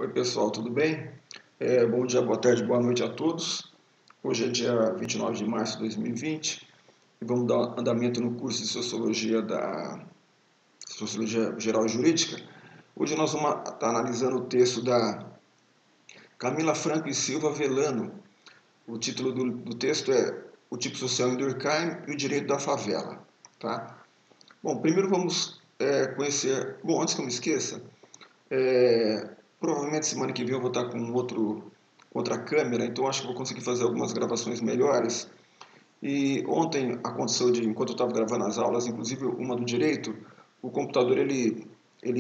Oi pessoal, tudo bem? Bom dia, boa tarde, boa noite a todos. Hoje é dia 29 de março de 2020 e vamos dar andamento no curso de Sociologia da Sociologia Geral e Jurídica. Hoje nós vamos estar analisando o texto da Camila Franco e Silva Velano. O título do texto é O Tipo Social em Durkheim e o Direito da Favela. Tá? Bom, primeiro vamos conhecer... Bom, antes que eu me esqueça, provavelmente semana que vem eu vou estar com outra câmera, então acho que vou conseguir fazer algumas gravações melhores. E ontem aconteceu enquanto eu estava gravando as aulas, inclusive uma do direito, o computador ele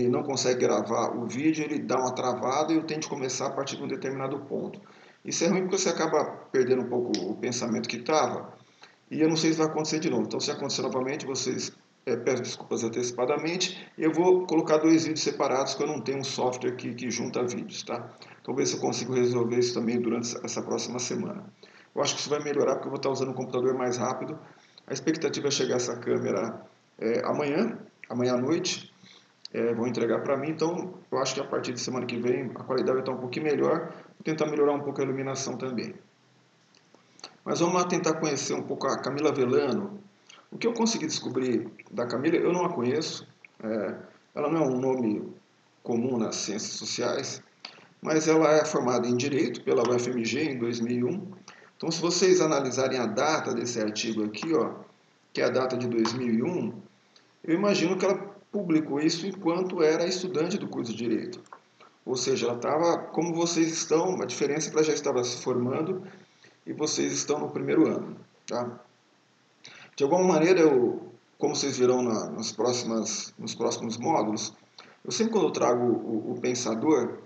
não consegue gravar o vídeo, ele dá uma travada e eu tenho de começar a partir de um determinado ponto. Isso é ruim porque você acaba perdendo um pouco o pensamento que estava, e eu não sei se vai acontecer de novo. Então, se acontecer novamente, vocês peço desculpas antecipadamente. Eu vou colocar dois vídeos separados, que eu não tenho um software que junta vídeos, tá? Então, ver se eu consigo resolver isso também durante essa próxima semana. Eu acho que isso vai melhorar, porque eu vou estar usando um computador mais rápido. A expectativa é chegar essa câmera amanhã à noite. Vão entregar para mim, então eu acho que a partir de semana que vem a qualidade vai estar um pouquinho melhor. Vou tentar melhorar um pouco a iluminação também. Mas vamos lá tentar conhecer um pouco a Camila Velano. O que eu consegui descobrir da Camila, eu não a conheço. Ela não é um nome comum nas ciências sociais, mas ela é formada em Direito pela UFMG em 2001. Então, se vocês analisarem a data desse artigo aqui, ó, que é a data de 2001, eu imagino que ela publicou isso enquanto era estudante do curso de Direito. Ou seja, ela estava como vocês estão, a diferença é que ela já estava se formando e vocês estão no primeiro ano. Tá? De alguma maneira, como vocês verão nos próximos módulos, eu sempre quando eu trago o pensador,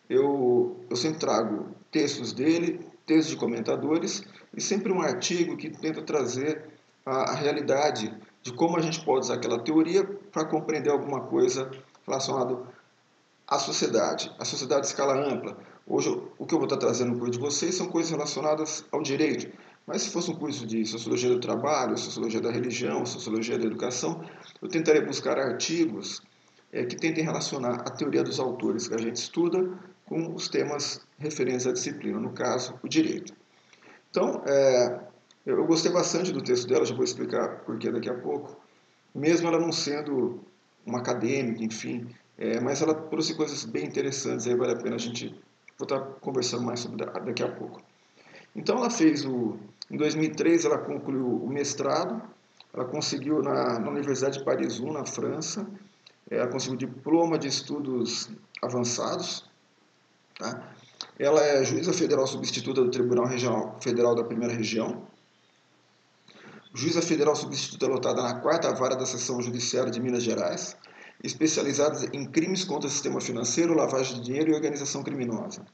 eu sempre trago textos dele, textos de comentadores e sempre um artigo que tenta trazer a realidade de como a gente pode usar aquela teoria para compreender alguma coisa relacionada à sociedade à escala ampla. Hoje, o que eu vou estar trazendo no curso de vocês são coisas relacionadas ao direito, mas se fosse um curso de Sociologia do Trabalho, Sociologia da Religião, Sociologia da Educação, eu tentaria buscar artigos que tentem relacionar a teoria dos autores que a gente estuda com os temas referentes à disciplina, no caso, o direito. Então, eu gostei bastante do texto dela, já vou explicar por que daqui a pouco, mesmo ela não sendo uma acadêmica, enfim, mas ela trouxe coisas bem interessantes, aí vale a pena a gente, vou estar conversando mais sobre daqui a pouco. Então ela fez em 2003 ela concluiu o mestrado, ela conseguiu na Universidade de Paris 1, na França, ela conseguiu diploma de estudos avançados, tá? Ela é juíza federal substituta do Tribunal Regional Federal da Primeira Região, juíza federal substituta lotada na 4ª Vara da Seção Judiciária de Minas Gerais, especializada em crimes contra o sistema financeiro, lavagem de dinheiro e organização criminosa.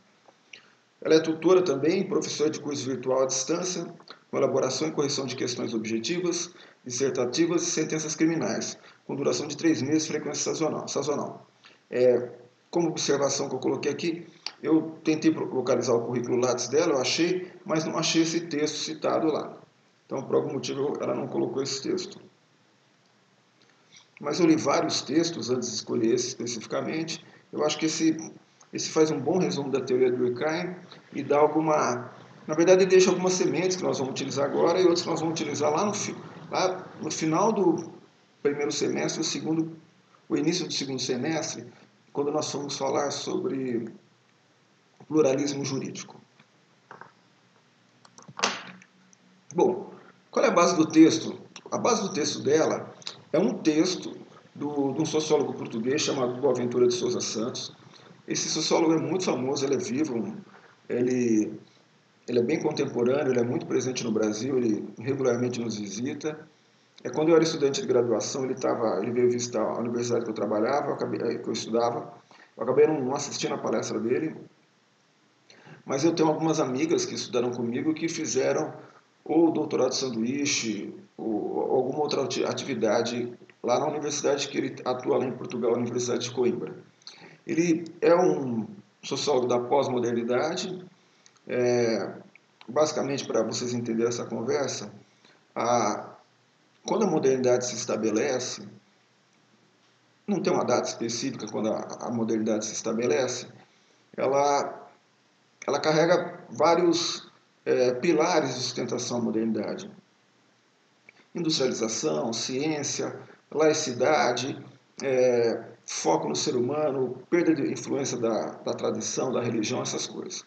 Ela é tutora também, professora de curso virtual à distância, com elaboração e correção de questões objetivas, dissertativas e sentenças criminais, com duração de 3 meses, frequência sazonal. Como observação que eu coloquei aqui, eu tentei localizar o currículo Lattes dela, eu achei, mas não achei esse texto citado lá. Então, por algum motivo, ela não colocou esse texto. Mas eu li vários textos antes de escolher esse especificamente. Eu acho que esse faz um bom resumo da teoria do Durkheim e dá na verdade, ele deixa algumas sementes que nós vamos utilizar agora e outras que nós vamos utilizar lá no final do primeiro semestre, o início do segundo semestre, quando nós formos falar sobre pluralismo jurídico. Bom, qual é a base do texto? A base do texto dela é um texto de um sociólogo português chamado Boaventura de Souza Santos. Esse sociólogo é muito famoso, ele é vivo, ele é bem contemporâneo, ele é muito presente no Brasil, ele regularmente nos visita. Quando eu era estudante de graduação, ele veio visitar a universidade que eu trabalhava, que eu estudava. Eu acabei não assistindo a palestra dele, mas eu tenho algumas amigas que estudaram comigo que fizeram ou doutorado de sanduíche, ou alguma outra atividade lá na universidade que ele atua lá em Portugal, a Universidade de Coimbra. Ele é um sociólogo da pós-modernidade. Basicamente, para vocês entenderem essa conversa, quando a modernidade se estabelece, não tem uma data específica quando a modernidade se estabelece, ela, ela carrega vários pilares de sustentação à modernidade. Industrialização, ciência, laicidade, foco no ser humano, perda de influência da tradição, da religião, essas coisas.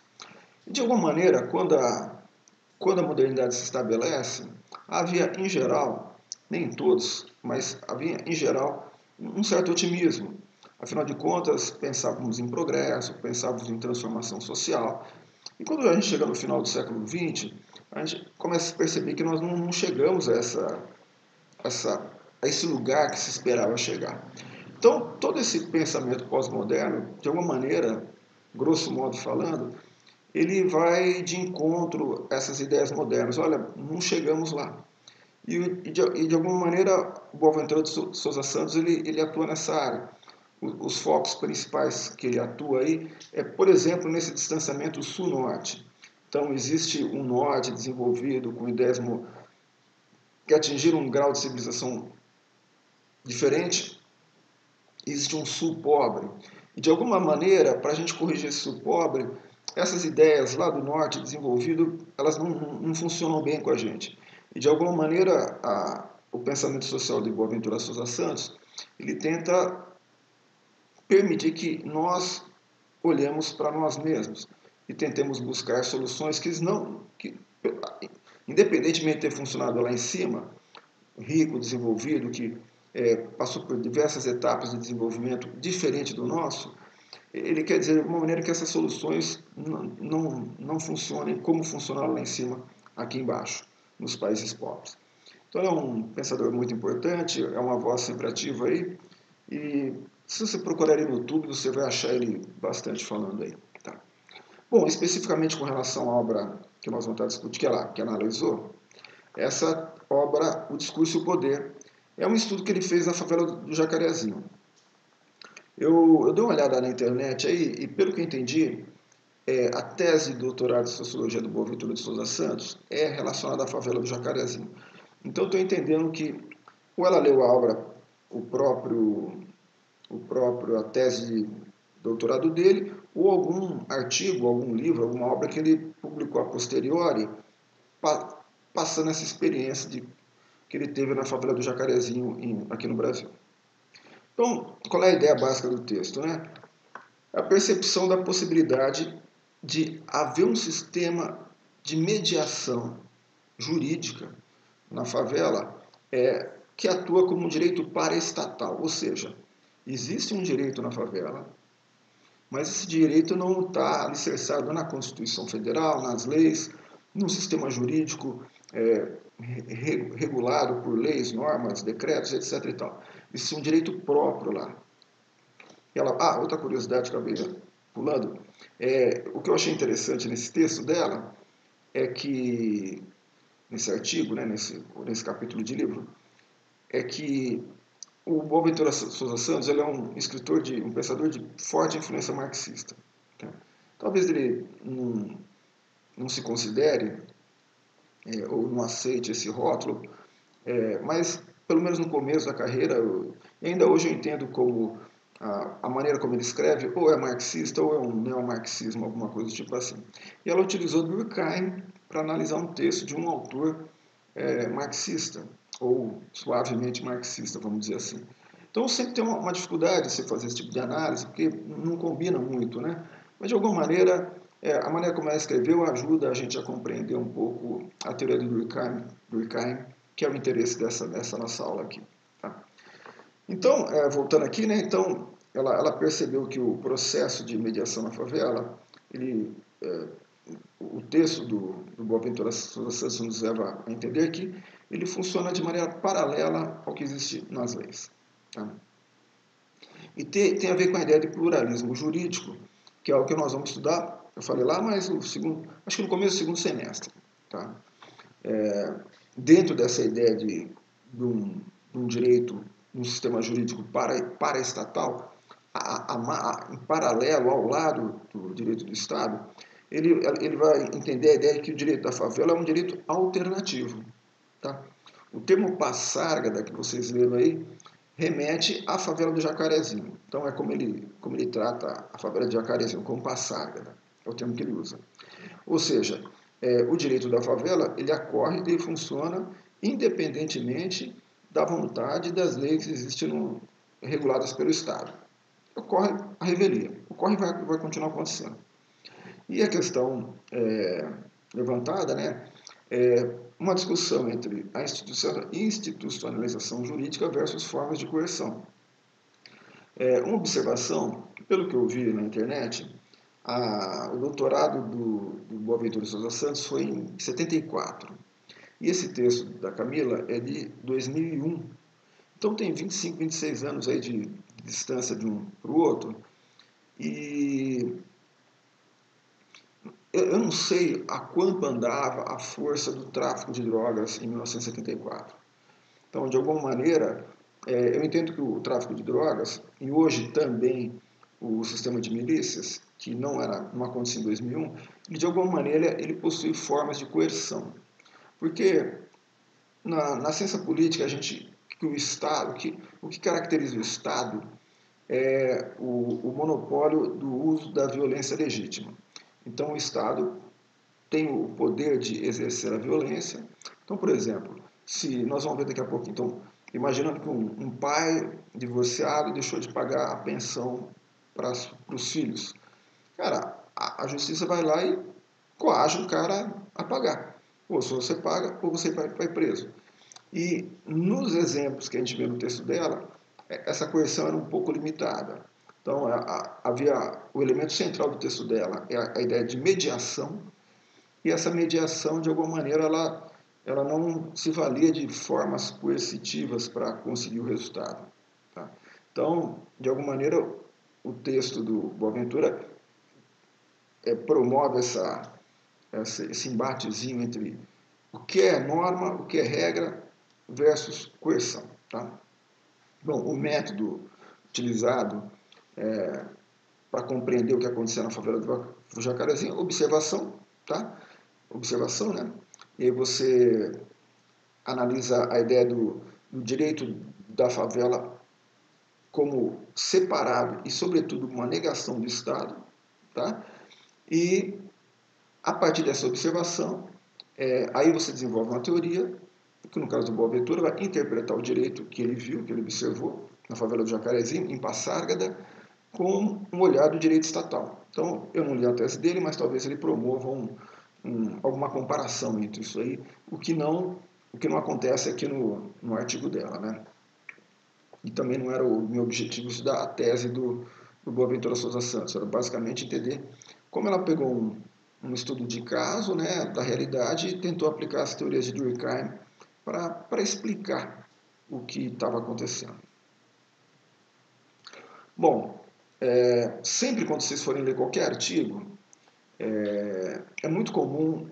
De alguma maneira, quando a modernidade se estabelece, havia em geral, nem todos, mas havia em geral um certo otimismo. Afinal de contas, pensávamos em progresso, pensávamos em transformação social. E quando a gente chega no final do século XX, a gente começa a perceber que nós não chegamos a esse lugar que se esperava chegar. Então, todo esse pensamento pós-moderno, de alguma maneira, grosso modo falando, ele vai de encontro a essas ideias modernas. Olha, não chegamos lá. E de alguma maneira, o Boaventura de Sousa Santos ele atua nessa área. Os focos principais que ele atua aí por exemplo, nesse distanciamento sul-norte. Então, existe um norte desenvolvido com ideias que atingiram um grau de civilização diferente, existe um sul pobre. E de alguma maneira, para a gente corrigir esse sul pobre, essas ideias lá do norte desenvolvido, elas não funcionam bem com a gente. E de alguma maneira, o pensamento social de Boaventura Sousa Santos, ele tenta permitir que nós olhemos para nós mesmos e tentemos buscar soluções que independentemente de ter funcionado lá em cima, rico, desenvolvido, que passou por diversas etapas de desenvolvimento diferente do nosso, ele quer dizer de alguma maneira que essas soluções não funcionem como funcionaram lá em cima, aqui embaixo, nos países pobres. Então, é um pensador muito importante, é uma voz sempre ativa aí, e se você procurar ele no YouTube, você vai achar ele bastante falando aí. Tá? Bom, especificamente com relação à obra que nós vamos estar discutindo, que analisou, essa obra, O Discurso e o Poder, é um estudo que ele fez na favela do Jacarezinho. Eu dei uma olhada na internet aí, e pelo que eu entendi, a tese de doutorado de Sociologia do Boaventura de Sousa Santos é relacionada à favela do Jacarezinho. Então, estou entendendo que ou ela leu a obra, a tese de doutorado dele, ou algum artigo, algum livro, alguma obra que ele publicou a posteriori, passando essa experiência que ele teve na favela do Jacarezinho aqui no Brasil. Então, qual é a ideia básica do texto? Né? A percepção da possibilidade de haver um sistema de mediação jurídica na favela que atua como um direito paraestatal, ou seja, existe um direito na favela, mas esse direito não está alicerçado na Constituição Federal, nas leis, num sistema jurídico regulado por leis, normas, decretos, etc. E tal. Existe um direito próprio lá. Outra curiosidade que eu acabei pulando, o que eu achei interessante nesse texto dela é que, nesse artigo, né, nesse capítulo de livro, é que o Boaventura Sousa Santos ele é um escritor, um pensador de forte influência marxista. Tá? Talvez ele não se considere ou não aceite esse rótulo, mas pelo menos no começo da carreira, e ainda hoje eu entendo como a maneira como ele escreve ou é marxista ou é um neomarxismo, alguma coisa do tipo assim. E ela utilizou Durkheim para analisar um texto de um autor marxista, ou suavemente marxista, vamos dizer assim. Então sempre tem uma dificuldade de você fazer esse tipo de análise, porque não combina muito, né? Mas de alguma maneira, a maneira como ela escreveu ajuda a gente a compreender um pouco a teoria do Durkheim, que é o interesse dessa nossa aula aqui. Tá? Então, voltando aqui, né? Então, ela percebeu que o processo de mediação na favela, o texto do Boaventura Sousa Santos nos leva a entender que ele funciona de maneira paralela ao que existe nas leis. Tá? E tem a ver com a ideia de pluralismo jurídico, que é o que nós vamos estudar, eu falei lá, mas acho que no começo do segundo semestre. Tá? Dentro dessa ideia de um direito, um sistema jurídico paraestatal, em paralelo, ao lado do direito do Estado, ele vai entender a ideia de que o direito da favela é um direito alternativo. Tá? O termo passárgada que vocês leram aí remete à favela do Jacarezinho. Então é como ele trata a favela do Jacarezinho, como Passárgada, é o termo que ele usa. Ou seja, o direito da favela, ele ocorre e ele funciona independentemente da vontade e das leis que existem reguladas pelo Estado. Ocorre a revelia, ocorre e vai continuar acontecendo. E a questão levantada, né, é uma discussão entre a institucionalização jurídica versus formas de coerção. Uma observação, pelo que eu vi na internet, o doutorado do Boaventura Souza Santos foi em 74. E esse texto da Camila é de 2001. Então tem 25, 26 anos aí de distância de um para o outro. E eu não sei a quanto andava a força do tráfico de drogas em 1974. Então, de alguma maneira, eu entendo que o tráfico de drogas, e hoje também o sistema de milícias, que não acontecia em 2001, ele, de alguma maneira, ele possui formas de coerção. Porque na ciência política, o Estado, o que caracteriza o Estado é o monopólio do uso da violência legítima. Então, o Estado tem o poder de exercer a violência. Então, por exemplo, se nós vamos ver daqui a pouco, então, imaginando que um pai divorciado deixou de pagar a pensão para os filhos. Cara, a justiça vai lá e coage o cara a pagar. Ou se você paga, ou você vai preso. E nos exemplos que a gente vê no texto dela, essa coerção era um pouco limitada. Então, havia o elemento central do texto dela é a ideia de mediação, e essa mediação, de alguma maneira, ela não se valia de formas coercitivas para conseguir o resultado. Tá? Então, de alguma maneira, o texto do Boaventura promove esse embatezinho entre o que é norma, o que é regra versus coerção. Tá? Bom, o método utilizado para compreender o que aconteceu na favela do Jacarezinho, observação, tá? Observação, né? E aí você analisa a ideia do direito da favela como separado e, sobretudo, uma negação do Estado, tá? E, a partir dessa observação, aí você desenvolve uma teoria, que no caso do Boaventura vai interpretar o direito que ele viu, que ele observou na favela do Jacarezinho, em Passárgada, com um olhar do direito estatal. Então, eu não li a tese dele, mas talvez ele promova alguma comparação entre isso aí, o que não acontece aqui no artigo dela, né? E também não era o meu objetivo estudar a tese do Boaventura Souza Santos, era basicamente entender como ela pegou um estudo de caso, né, da realidade, e tentou aplicar as teorias de Durkheim para explicar o que estava acontecendo. Bom, sempre quando vocês forem ler qualquer artigo, é muito comum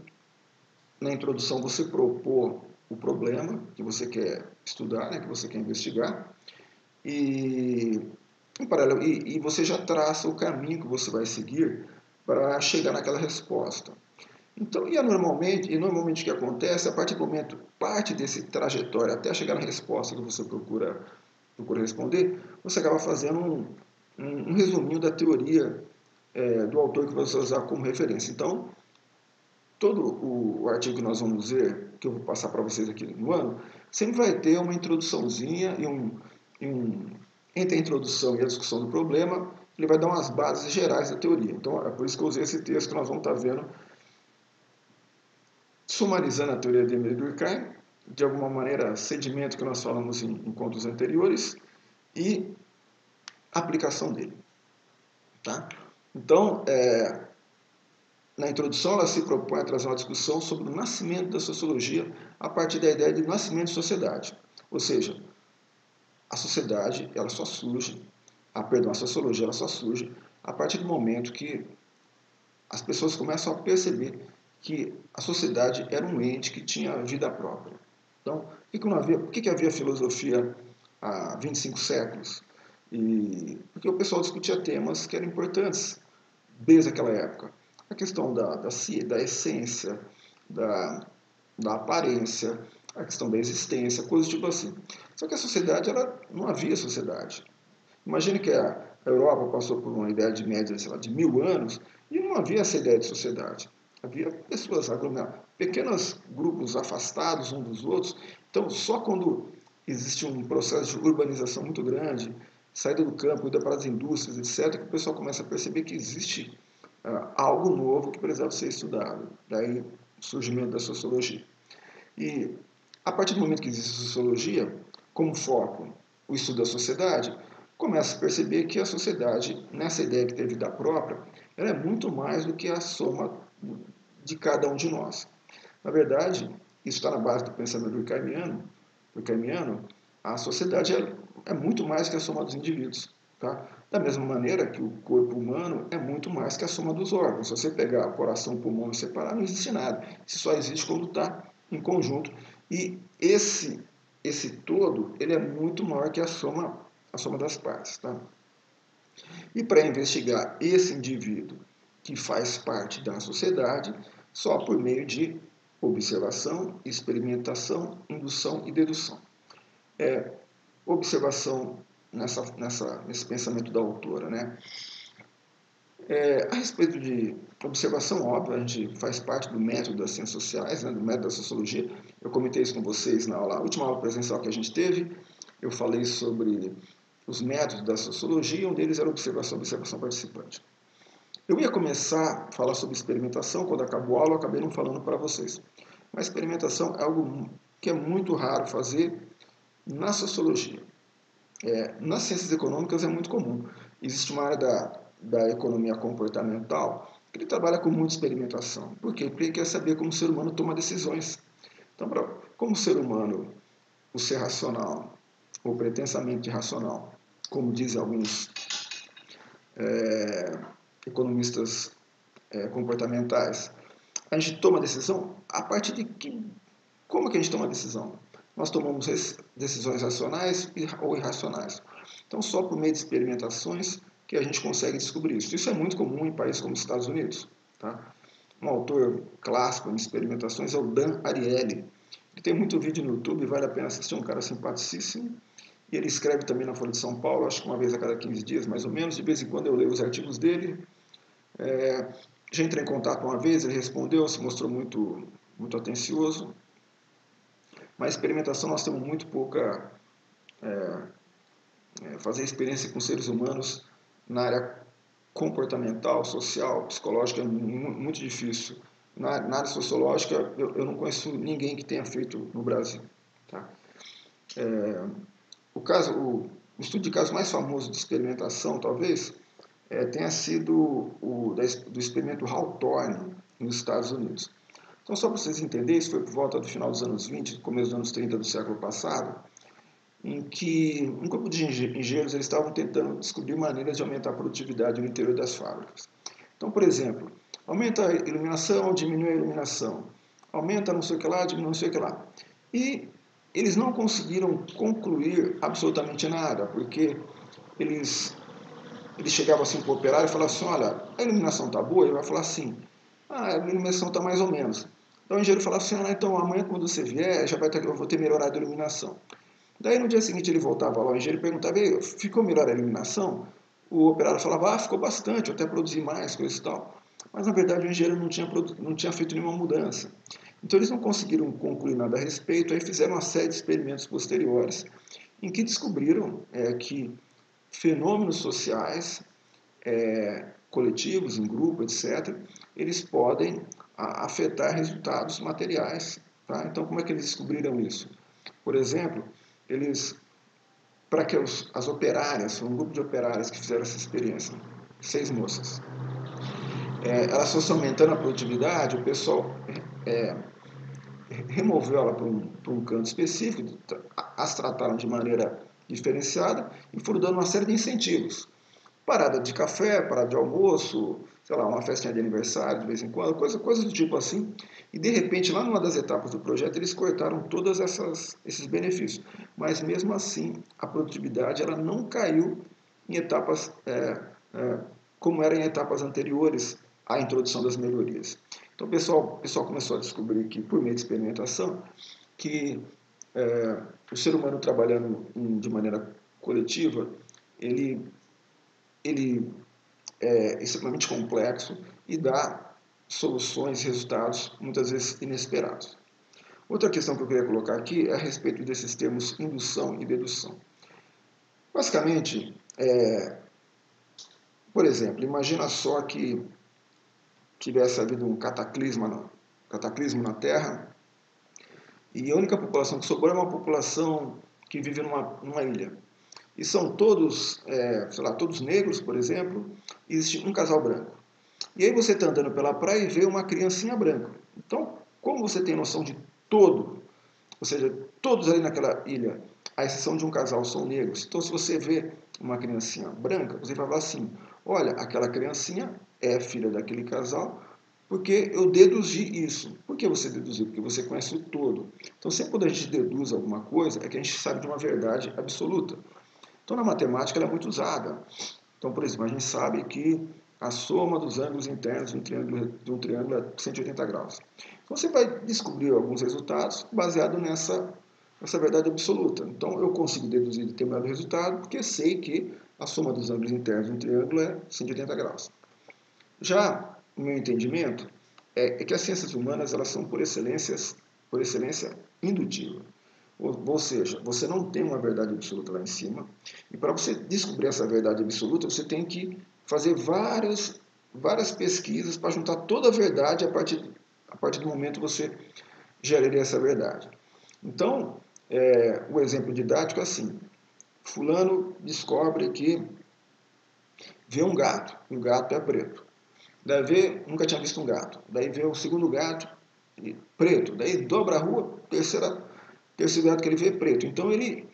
na introdução você propor o problema que você quer estudar, né, que você quer investigar, e em paralelo, e você já traça o caminho que você vai seguir para chegar naquela resposta. Então, normalmente o que acontece, a partir do momento, parte desse trajetória até chegar na resposta que você procura responder, você acaba fazendo um resuminho da teoria do autor que você vai usar como referência. Então, todo o artigo que nós vamos ver, que eu vou passar para vocês aqui no ano, sempre vai ter uma introduçãozinha entre a introdução e a discussão do problema, ele vai dar umas bases gerais da teoria. Então, é por isso que eu usei esse texto que nós vamos estar vendo, sumarizando a teoria de Emile Durkheim, de alguma maneira, sedimento que nós falamos em encontros anteriores, e aplicação dele. Tá? Então, na introdução, ela se propõe a trazer uma discussão sobre o nascimento da sociologia a partir da ideia de nascimento de sociedade. Ou seja, a sociedade, ela só surge, a sociologia, ela só surge a partir do momento que as pessoas começam a perceber que a sociedade era um ente que tinha vida própria. Então, por que havia filosofia há 25 séculos? Porque o pessoal discutia temas que eram importantes desde aquela época. A questão da essência, da aparência, a questão da existência, coisas tipo assim. Só que a sociedade, ela não havia sociedade. Imagine que a Europa passou por uma idade média, sei lá, de 1000 anos e não havia essa ideia de sociedade. Havia pessoas aglomeradas, pequenos grupos afastados uns dos outros. Então, só quando existe um processo de urbanização muito grande, saída do campo, ida para as indústrias, etc., que o pessoal começa a perceber que existe algo novo que precisava ser estudado. Daí o surgimento da sociologia. E a partir do momento que existe a sociologia, como foco o estudo da sociedade, começa a perceber que a sociedade, nessa ideia que tem vida própria, ela é muito mais do que a soma de cada um de nós. Na verdade, isso está na base do pensamento durkheimiano, a sociedade é muito mais que a soma dos indivíduos. Tá? Da mesma maneira que o corpo humano é muito mais que a soma dos órgãos. Se você pegar coração, pulmão e separar, não existe nada. Isso só existe quando está em conjunto. E esse todo, ele é muito maior que a soma das partes. Tá? E para investigar esse indivíduo que faz parte da sociedade, só por meio de observação, experimentação, indução e dedução. Observação nesse pensamento da autora, né? A respeito de observação, óbvio, a gente faz parte do método das ciências sociais, né, do método da sociologia. Eu comentei isso com vocês na última aula presencial que a gente teve. Eu falei sobre os métodos da sociologia, um deles era observação participante. Eu ia começar a falar sobre experimentação, quando acabou a aula, eu acabei não falando para vocês. Mas experimentação é algo que é muito raro fazer na sociologia. Nas ciências econômicas é muito comum. Existe uma área da economia comportamental que ele trabalha com muita experimentação. Por quê? Porque ele quer saber como o ser humano toma decisões. Então, como o ser humano, o ser racional, ou pretensamente racional, como dizem alguns economistas comportamentais, a gente toma decisão a partir de que... Como que a gente toma decisão? Nós tomamos decisões racionais ou irracionais. Então, só por meio de experimentações que a gente consegue descobrir isso. Isso é muito comum em países como os Estados Unidos. Tá? Um autor clássico em experimentações é o Dan Ariely. Ele tem muito vídeo no YouTube, vale a pena assistir, um cara simpaticíssimo. E ele escreve também na Folha de São Paulo, acho que uma vez a cada 15 dias, mais ou menos. De vez em quando eu leio os artigos dele. Já entrei em contato uma vez, ele respondeu, se mostrou muito, muito atencioso. Mas experimentação nós temos muito pouca... fazer experiência com seres humanos na área comportamental, social, psicológica é muito difícil. Na área sociológica, eu não conheço ninguém que tenha feito no Brasil. Tá? O estudo de caso mais famoso de experimentação, talvez, tenha sido do experimento Hawthorne, nos Estados Unidos. Então, só para vocês entenderem, isso foi por volta do final dos anos 20, começo dos anos 30 do século passado, em que um grupo de engenheiros eles estavam tentando descobrir maneiras de aumentar a produtividade no interior das fábricas. Então, por exemplo, aumenta a iluminação ou diminui a iluminação, aumenta não sei o que lá, diminui não sei o que lá. E eles não conseguiram concluir absolutamente nada, porque eles chegavam assim para o operário e falavam assim, olha, a iluminação está boa? Ele vai falar assim, a iluminação está mais ou menos. Então o engenheiro falava assim, então amanhã quando você vier, eu vou ter melhorado a iluminação. Daí no dia seguinte ele voltava lá, o engenheiro perguntava, ficou melhor a iluminação? O operário falava, ficou bastante, eu até produzi mais, coisa e tal. Mas na verdade o engenheiro não tinha feito nenhuma mudança. Então eles não conseguiram concluir nada a respeito, aí fizeram uma série de experimentos posteriores, em que descobriram que fenômenos sociais, coletivos, em grupo, etc., eles podem afetar resultados materiais. Tá? Então como é que eles descobriram isso? Por exemplo, para que as operárias, um grupo de operárias que fizeram essa experiência, 6 moças, elas fossem aumentando a produtividade, o pessoal removeu ela para um canto específico, as trataram de maneira diferenciada e foram dando uma série de incentivos. Parada de café, parada de almoço, sei lá, uma festinha de aniversário de vez em quando, coisas do tipo assim. E de repente, lá numa das etapas do projeto, eles cortaram todos esses benefícios. Mas mesmo assim, a produtividade ela não caiu em etapas como era em etapas anteriores à introdução das melhorias. Então o pessoal começou a descobrir que, por meio de experimentação, que o ser humano trabalhando de maneira coletiva, ele é extremamente complexo e dá soluções, resultados, muitas vezes inesperados. Outra questão que eu queria colocar aqui é a respeito desses termos indução e dedução. Basicamente, por exemplo, imagina só que tivesse havido um cataclismo na Terra e a única população que sobrou é uma população que vive numa ilha. E são todos, sei lá, todos negros, por exemplo, e existe um casal branco. E aí você está andando pela praia e vê uma criancinha branca. Então, como você tem noção de todo, ou seja, todos ali naquela ilha, à exceção de um casal, são negros. Então, se você vê uma criancinha branca, você vai falar assim, olha, aquela criancinha é filha daquele casal, porque eu deduzi isso. Por que você deduziu? Porque você conhece o todo. Então, sempre quando a gente deduz alguma coisa, é que a gente sabe de uma verdade absoluta. Então, na matemática, ela é muito usada. Então, por exemplo, a gente sabe que a soma dos ângulos internos de um triângulo é 180 graus. Então, você vai descobrir alguns resultados baseado nessa verdade absoluta. Então, eu consigo deduzir determinado resultado porque sei que a soma dos ângulos internos de um triângulo é 180 graus. Já o meu entendimento é que as ciências humanas elas são, por excelência, indutivas. Ou seja, você não tem uma verdade absoluta lá em cima, e para você descobrir essa verdade absoluta, você tem que fazer várias pesquisas para juntar toda a verdade a partir do momento que você geraria essa verdade. Então, o exemplo didático é assim, fulano descobre que vê um gato, e o gato é preto. Daí nunca tinha visto um gato. Daí vê o segundo gato, preto. Daí dobra a rua, terceiro gato que ele vê preto. Então ele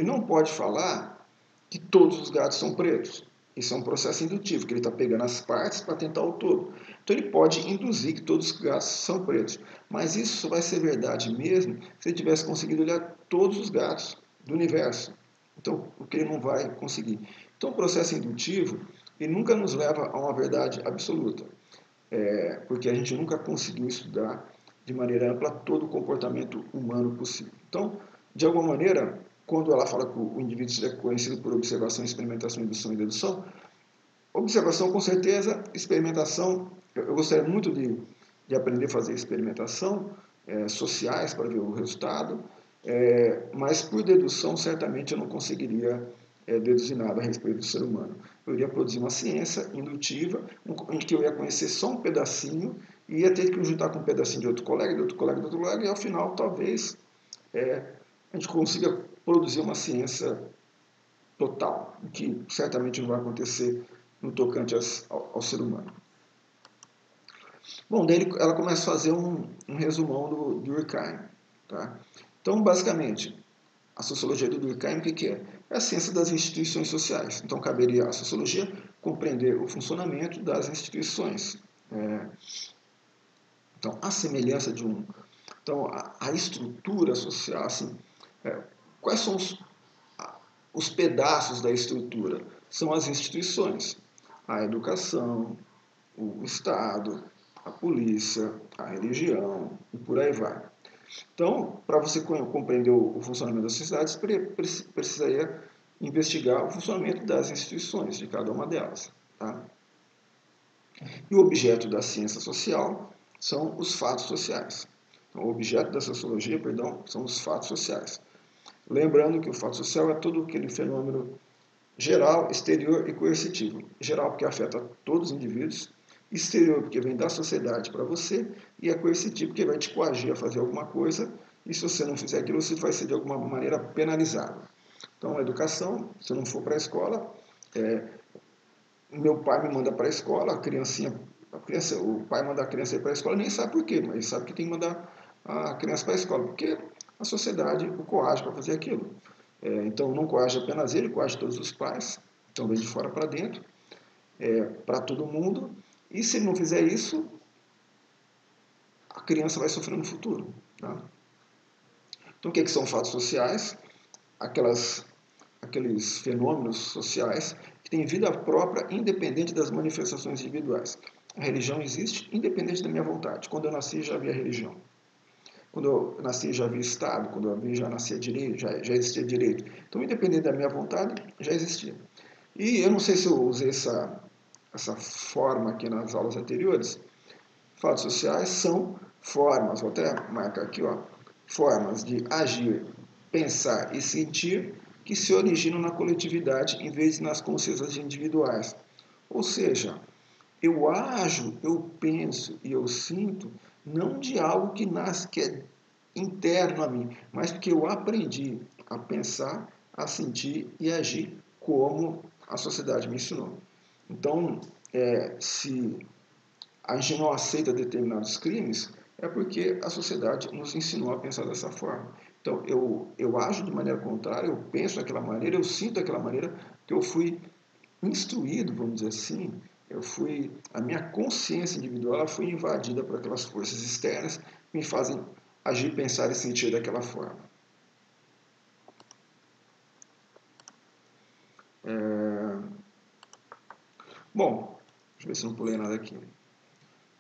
não pode falar que todos os gatos são pretos. Isso é um processo indutivo, que ele está pegando as partes para tentar o todo. Então ele pode induzir que todos os gatos são pretos. Mas isso só vai ser verdade mesmo se ele tivesse conseguido olhar todos os gatos do universo. Então, o que ele não vai conseguir. Então, o processo indutivo, ele nunca nos leva a uma verdade absoluta, porque a gente nunca conseguiu estudar de maneira ampla todo o comportamento humano possível. Então, de alguma maneira, quando ela fala que o indivíduo seja conhecido por observação, experimentação, indução e dedução, observação com certeza, experimentação, eu gostaria muito de aprender a fazer experimentação sociais para ver o resultado, mas por dedução certamente eu não conseguiria deduzir nada a respeito do ser humano. Eu iria produzir uma ciência indutiva, em que eu ia conhecer só um pedacinho e ia ter que juntar com um pedacinho de outro colega, de outro colega, de outro colega, e ao final talvez a gente consiga produzir uma ciência total, que certamente não vai acontecer no tocante ao ser humano. Bom, daí ela começa a fazer um resumão do Durkheim. Tá? Então, basicamente, a sociologia do Durkheim, o que é? É a ciência das instituições sociais. Então, caberia à sociologia compreender o funcionamento das instituições. Então, a semelhança de um... Então, a estrutura social, assim, quais são os pedaços da estrutura? São as instituições. A educação, o Estado, a polícia, a religião e por aí vai. Então, para você compreender o funcionamento das sociedades, precisaria investigar o funcionamento das instituições, de cada uma delas. Tá? E o objeto da ciência social são os fatos sociais. Então, o objeto da sociologia, são os fatos sociais. Lembrando que o fato social é todo aquele fenômeno geral, exterior e coercitivo. Geral porque afeta todos os indivíduos, exterior porque vem da sociedade para você, e é coercitivo porque vai te coagir a fazer alguma coisa, e se você não fizer aquilo, você vai ser de alguma maneira penalizado. Então, a educação, se eu não for para a escola, meu pai me manda para a escola, o pai manda a criança ir para a escola, nem sabe por quê, mas ele sabe que tem que mandar a criança para a escola, porque a sociedade o coage para fazer aquilo. Então, não coage apenas ele, coage todos os pais, então vem de fora para dentro, para todo mundo, e se ele não fizer isso, a criança vai sofrer no futuro. Tá? Então, o que são fatos sociais? Aqueles fenômenos sociais que têm vida própria, independente das manifestações individuais. A religião existe independente da minha vontade. Quando eu nasci, já havia religião. Quando eu nasci já havia Estado, quando eu havia já nascia direito, já existia direito. Então, independente da minha vontade, já existia. E eu não sei se eu usei essa forma aqui nas aulas anteriores. Fatos sociais são formas, vou até marcar aqui, ó, formas de agir, pensar e sentir que se originam na coletividade em vez de nas consciências individuais. Ou seja, eu ajo, eu penso e eu sinto não de algo que nasce, que é interno a mim, mas porque eu aprendi a pensar, a sentir e agir como a sociedade me ensinou. Então, se a gente não aceita determinados crimes, é porque a sociedade nos ensinou a pensar dessa forma. Então, eu ajo de maneira contrária, eu penso daquela maneira, eu sinto daquela maneira, que eu fui instruído, vamos dizer assim, a minha consciência individual ela foi invadida por aquelas forças externas que me fazem agir, pensar e sentir daquela forma. Bom, deixa eu ver se não pulei nada aqui.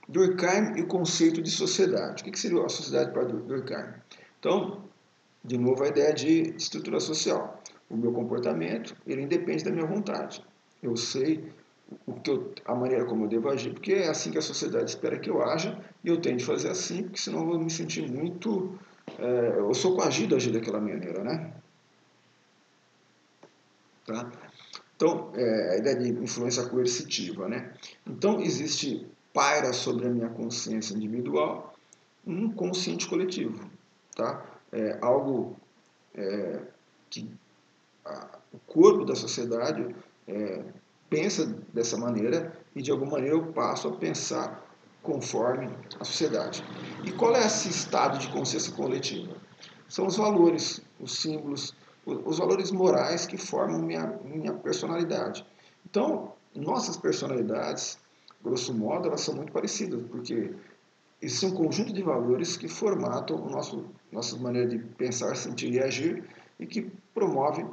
Durkheim e o conceito de sociedade. O que seria a sociedade para Durkheim? Então, de novo, a ideia de estrutura social. O meu comportamento, ele independe da minha vontade. Eu sei a maneira como eu devo agir, porque é assim que a sociedade espera que eu haja, e eu tenho de fazer assim, porque senão eu vou me sentir muito... eu sou coagido a agir daquela maneira, né? Tá? Então, a ideia de influência coercitiva, né? Então, paira sobre a minha consciência individual um consciente coletivo, tá? Algo que o corpo da sociedade pensa dessa maneira e, de alguma maneira, eu passo a pensar conforme a sociedade. E qual é esse estado de consciência coletiva? São os valores, os símbolos, os valores morais que formam minha personalidade. Então, nossas personalidades, grosso modo, elas são muito parecidas, porque esse é um conjunto de valores que formatam nossa maneira de pensar, sentir e agir e que promove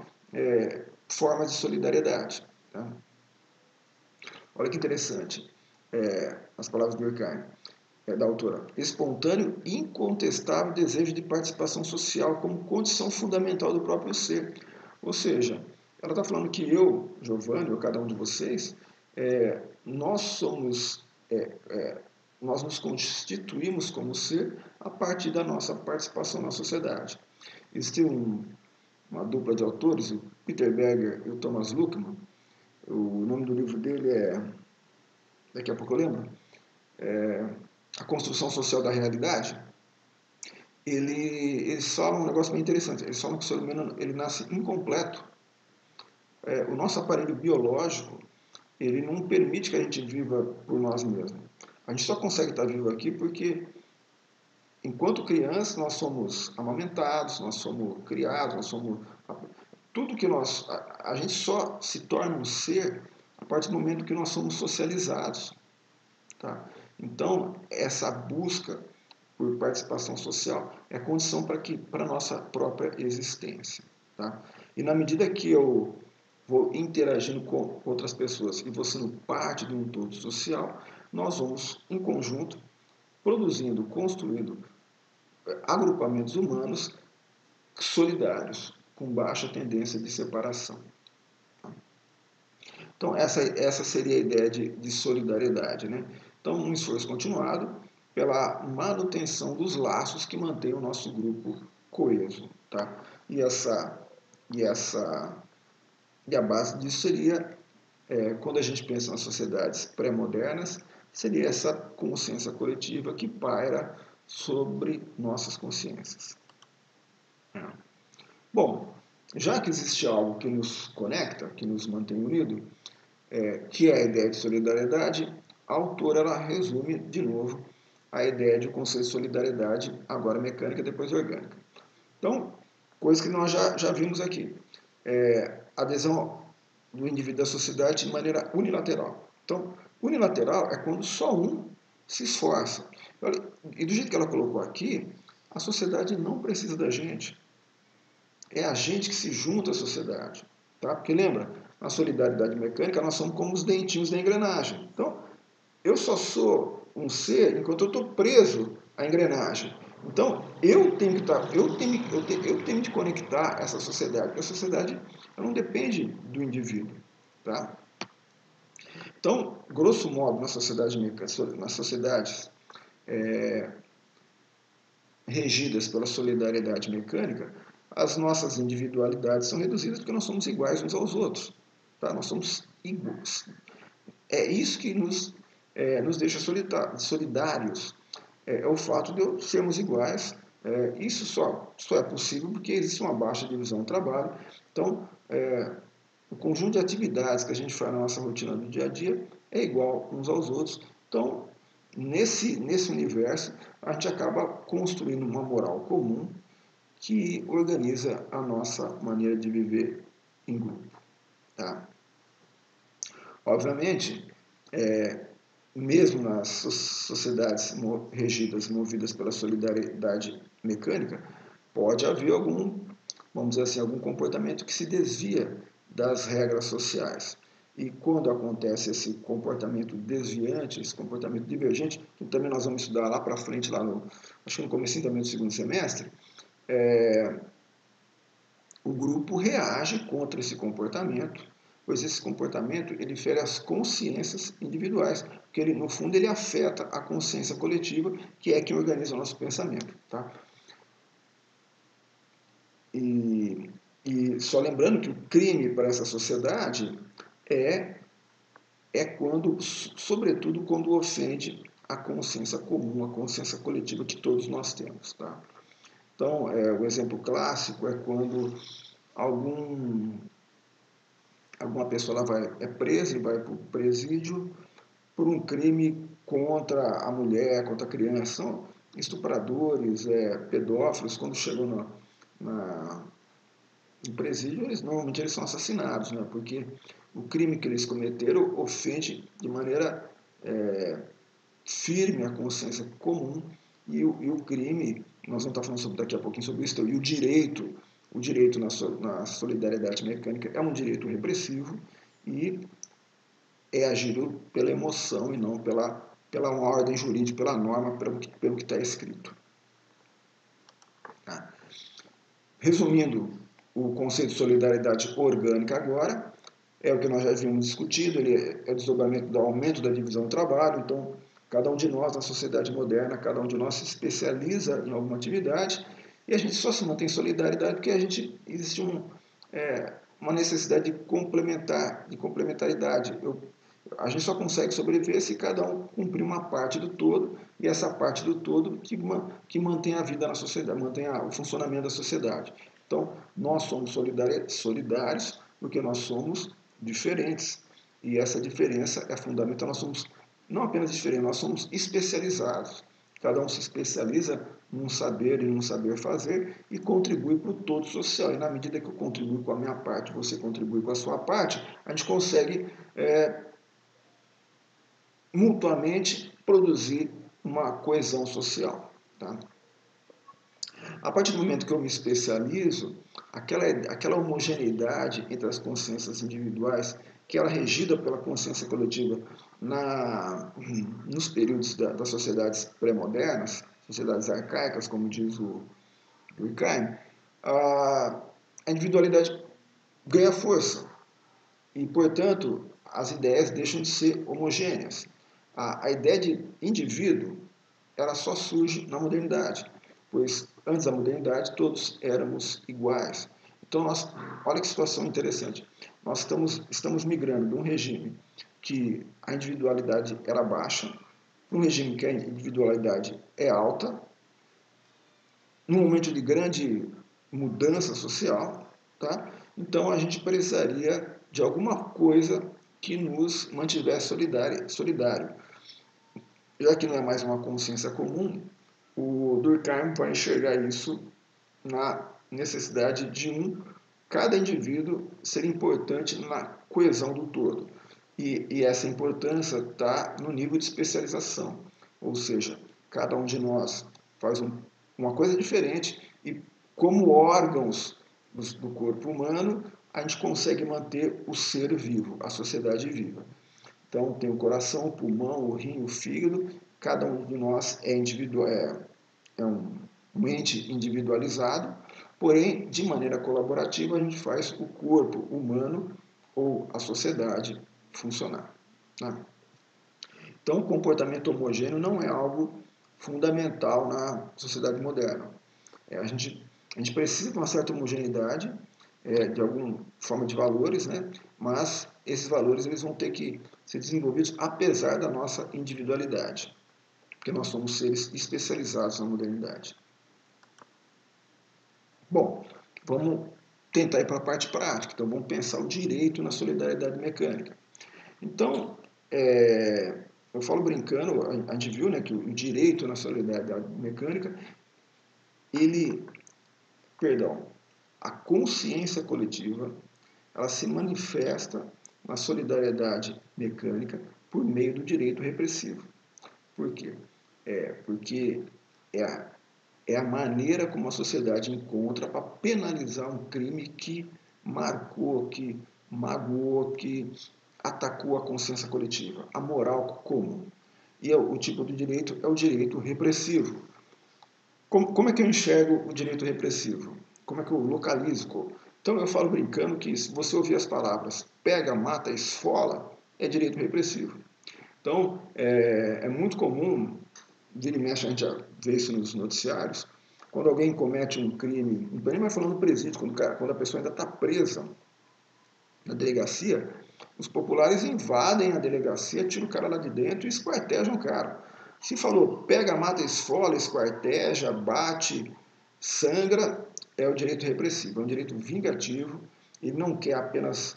formas de solidariedade. Tá? Olha que interessante as palavras de Durkheim, da autora. Espontâneo e incontestável desejo de participação social como condição fundamental do próprio ser. Ou seja, ela está falando que eu, Giovanni, ou cada um de vocês, nós nos constituímos como ser a partir da nossa participação na sociedade. Existe uma dupla de autores, o Peter Berger e o Thomas Luckmann. O nome do livro dele daqui a pouco eu lembro, A Construção Social da Realidade. Eles falam um negócio bem interessante. Eles falam que o ser humano ele nasce incompleto. O nosso aparelho biológico ele não permite que a gente viva por nós mesmos. A gente só consegue estar vivo aqui porque, enquanto criança, nós somos amamentados, nós somos criados, nós somos... Tudo que a gente só se torna um ser a partir do momento que nós somos socializados. Tá? Então, essa busca por participação social é a condição para a nossa própria existência. Tá? E na medida que eu vou interagindo com outras pessoas e vou sendo parte de um todo social, nós vamos, em conjunto, produzindo, construindo agrupamentos humanos solidários, com baixa tendência de separação. Então, essa seria a ideia de solidariedade. Né? Então, um esforço continuado pela manutenção dos laços que mantêm o nosso grupo coeso. Tá? E a base disso seria, quando a gente pensa nas sociedades pré-modernas, seria essa consciência coletiva que paira sobre nossas consciências. Bom, já que existe algo que nos conecta, que nos mantém unidos, que é a ideia de solidariedade, a autora ela resume de novo a ideia de conceito de solidariedade, agora mecânica, depois orgânica. Então, coisa que nós já vimos aqui. Adesão do indivíduo à sociedade de maneira unilateral. Então, unilateral é quando só um se esforça. E do jeito que ela colocou aqui, a sociedade não precisa da gente. É a gente que se junta à sociedade. Tá? Porque lembra, na solidariedade mecânica, nós somos como os dentinhos da engrenagem. Então, eu só sou um ser enquanto eu estou preso à engrenagem. Então, eu tenho que conectar essa sociedade, porque a sociedade não depende do indivíduo, tá? Então, grosso modo, nas sociedades regidas pela solidariedade mecânica, as nossas individualidades são reduzidas porque nós somos iguais uns aos outros, tá? Nós somos iguais. É isso que nos deixa solidários. É o fato de sermos iguais. Isso só é possível porque existe uma baixa divisão do trabalho. Então, o conjunto de atividades que a gente faz na nossa rotina do dia a dia é igual uns aos outros. Então, nesse universo, a gente acaba construindo uma moral comum que organiza a nossa maneira de viver em grupo. Tá? Obviamente, mesmo nas sociedades regidas, movidas pela solidariedade mecânica, pode haver vamos dizer assim, algum comportamento que se desvia das regras sociais. E quando acontece esse comportamento desviante, esse comportamento divergente, que também nós vamos estudar lá para frente, acho que no começo também do segundo semestre, o grupo reage contra esse comportamento, pois esse comportamento ele fere as consciências individuais, porque ele, no fundo ele afeta a consciência coletiva, que é quem organiza o nosso pensamento. Tá? E só lembrando que o crime para essa sociedade é quando, sobretudo, quando ofende a consciência comum, a consciência coletiva que todos nós temos. Tá? Então, o exemplo clássico é quando alguma pessoa é presa e vai para o presídio por um crime contra a mulher, contra a criança. São estupradores, pedófilos, quando chegam no presídio, normalmente eles são assassinados, né? Porque o crime que eles cometeram ofende de maneira firme a consciência comum e o crime, nós vamos estar falando daqui a pouquinho sobre isso, e o direito na solidariedade mecânica é um direito repressivo e é agido pela emoção e não pela uma ordem jurídica, pela norma, pelo que está escrito. Tá? Resumindo, o conceito de solidariedade orgânica agora é o que nós já havíamos discutido, ele é o desdobramento do aumento da divisão do trabalho, então cada um de nós na sociedade moderna, cada um de nós se especializa em alguma atividade e a gente só se mantém solidariedade porque existe uma necessidade de complementaridade. A gente só consegue sobreviver se cada um cumprir uma parte do todo, e essa parte do todo que mantém a vida na sociedade, mantém o funcionamento da sociedade. Então, nós somos solidários porque nós somos diferentes. E essa diferença é fundamental. Nós somos não apenas diferentes, nós somos especializados. Cada um se especializa num saber e num saber fazer e contribui para o todo social. E na medida que eu contribuo com a minha parte, você contribui com a sua parte, a gente consegue mutuamente produzir uma coesão social. Tá? A partir do momento que eu me especializo, aquela homogeneidade entre as consciências individuais, que era regida pela consciência coletiva nos períodos das sociedades pré-modernas, sociedades arcaicas, como diz o Durkheim, a individualidade ganha força e, portanto, as ideias deixam de ser homogêneas. A ideia de indivíduo ela só surge na modernidade, pois antes da modernidade todos éramos iguais. Então, olha que situação interessante. Nós estamos migrando de um regime que a individualidade era baixa para um regime que a individualidade é alta, num momento de grande mudança social, tá? Então a gente precisaria de alguma coisa que nos mantivesse solidário. Já que não é mais uma consciência comum, o Durkheim vai enxergar isso na necessidade de cada indivíduo ser importante na coesão do todo. E essa importância está no nível de especialização, ou seja, cada um de nós faz uma coisa diferente e como órgãos do corpo humano, a gente consegue manter o ser vivo, a sociedade viva. Então, tem o coração, o pulmão, o rim, o fígado, cada um de nós é individual, é um um ente individualizado, porém, de maneira colaborativa, a gente faz o corpo humano ou a sociedade funcionar. Né? Então, o comportamento homogêneo não é algo fundamental na sociedade moderna. A gente precisa de uma certa homogeneidade, de alguma forma de valores, né? Mas esses valores eles vão ter que ser desenvolvidos apesar da nossa individualidade, porque nós somos seres especializados na modernidade. Bom, vamos tentar ir para a parte prática. Então, vamos pensar o direito na solidariedade mecânica. Então, eu falo brincando, a gente viu, né, que o direito na solidariedade mecânica, a consciência coletiva, ela se manifesta na solidariedade mecânica por meio do direito repressivo. Por quê? Porque é a maneira como a sociedade encontra para penalizar um crime que marcou, que magoou, que atacou a consciência coletiva, a moral comum. E o tipo de direito é o direito repressivo. Como é que eu enxergo o direito repressivo? Como é que eu localizo? Então eu falo brincando que se você ouvir as palavras pega, mata, esfola, é direito repressivo. Então é muito comum, vira e mexe a gente já vê isso nos noticiários, quando alguém comete um crime, não estou nem mais falando do presídio, quando a pessoa ainda está presa na delegacia, os populares invadem a delegacia, tiram o cara lá de dentro e esquartejam o cara. Se falou pega, mata, esfola, esquarteja, bate, sangra, é o direito repressivo, é um direito vingativo. Ele não quer apenas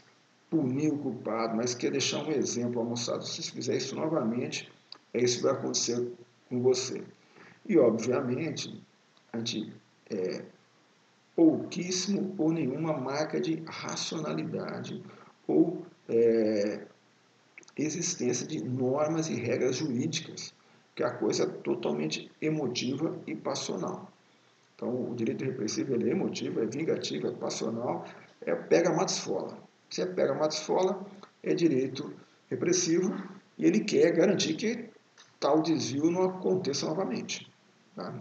punir o culpado, mas quer deixar um exemplo ao moçado. Se você fizer isso novamente, é isso que vai acontecer com você. E, obviamente, a gente pouquíssimo ou nenhuma marca de racionalidade ou existência de normas e regras jurídicas, que a coisa é totalmente emotiva e passional. Então, o direito repressivo ele é emotivo, é vingativo, é passional, é pega, mata, esfola. Se é pega, mata, esfola, é direito repressivo e ele quer garantir que tal desvio não aconteça novamente. Tá?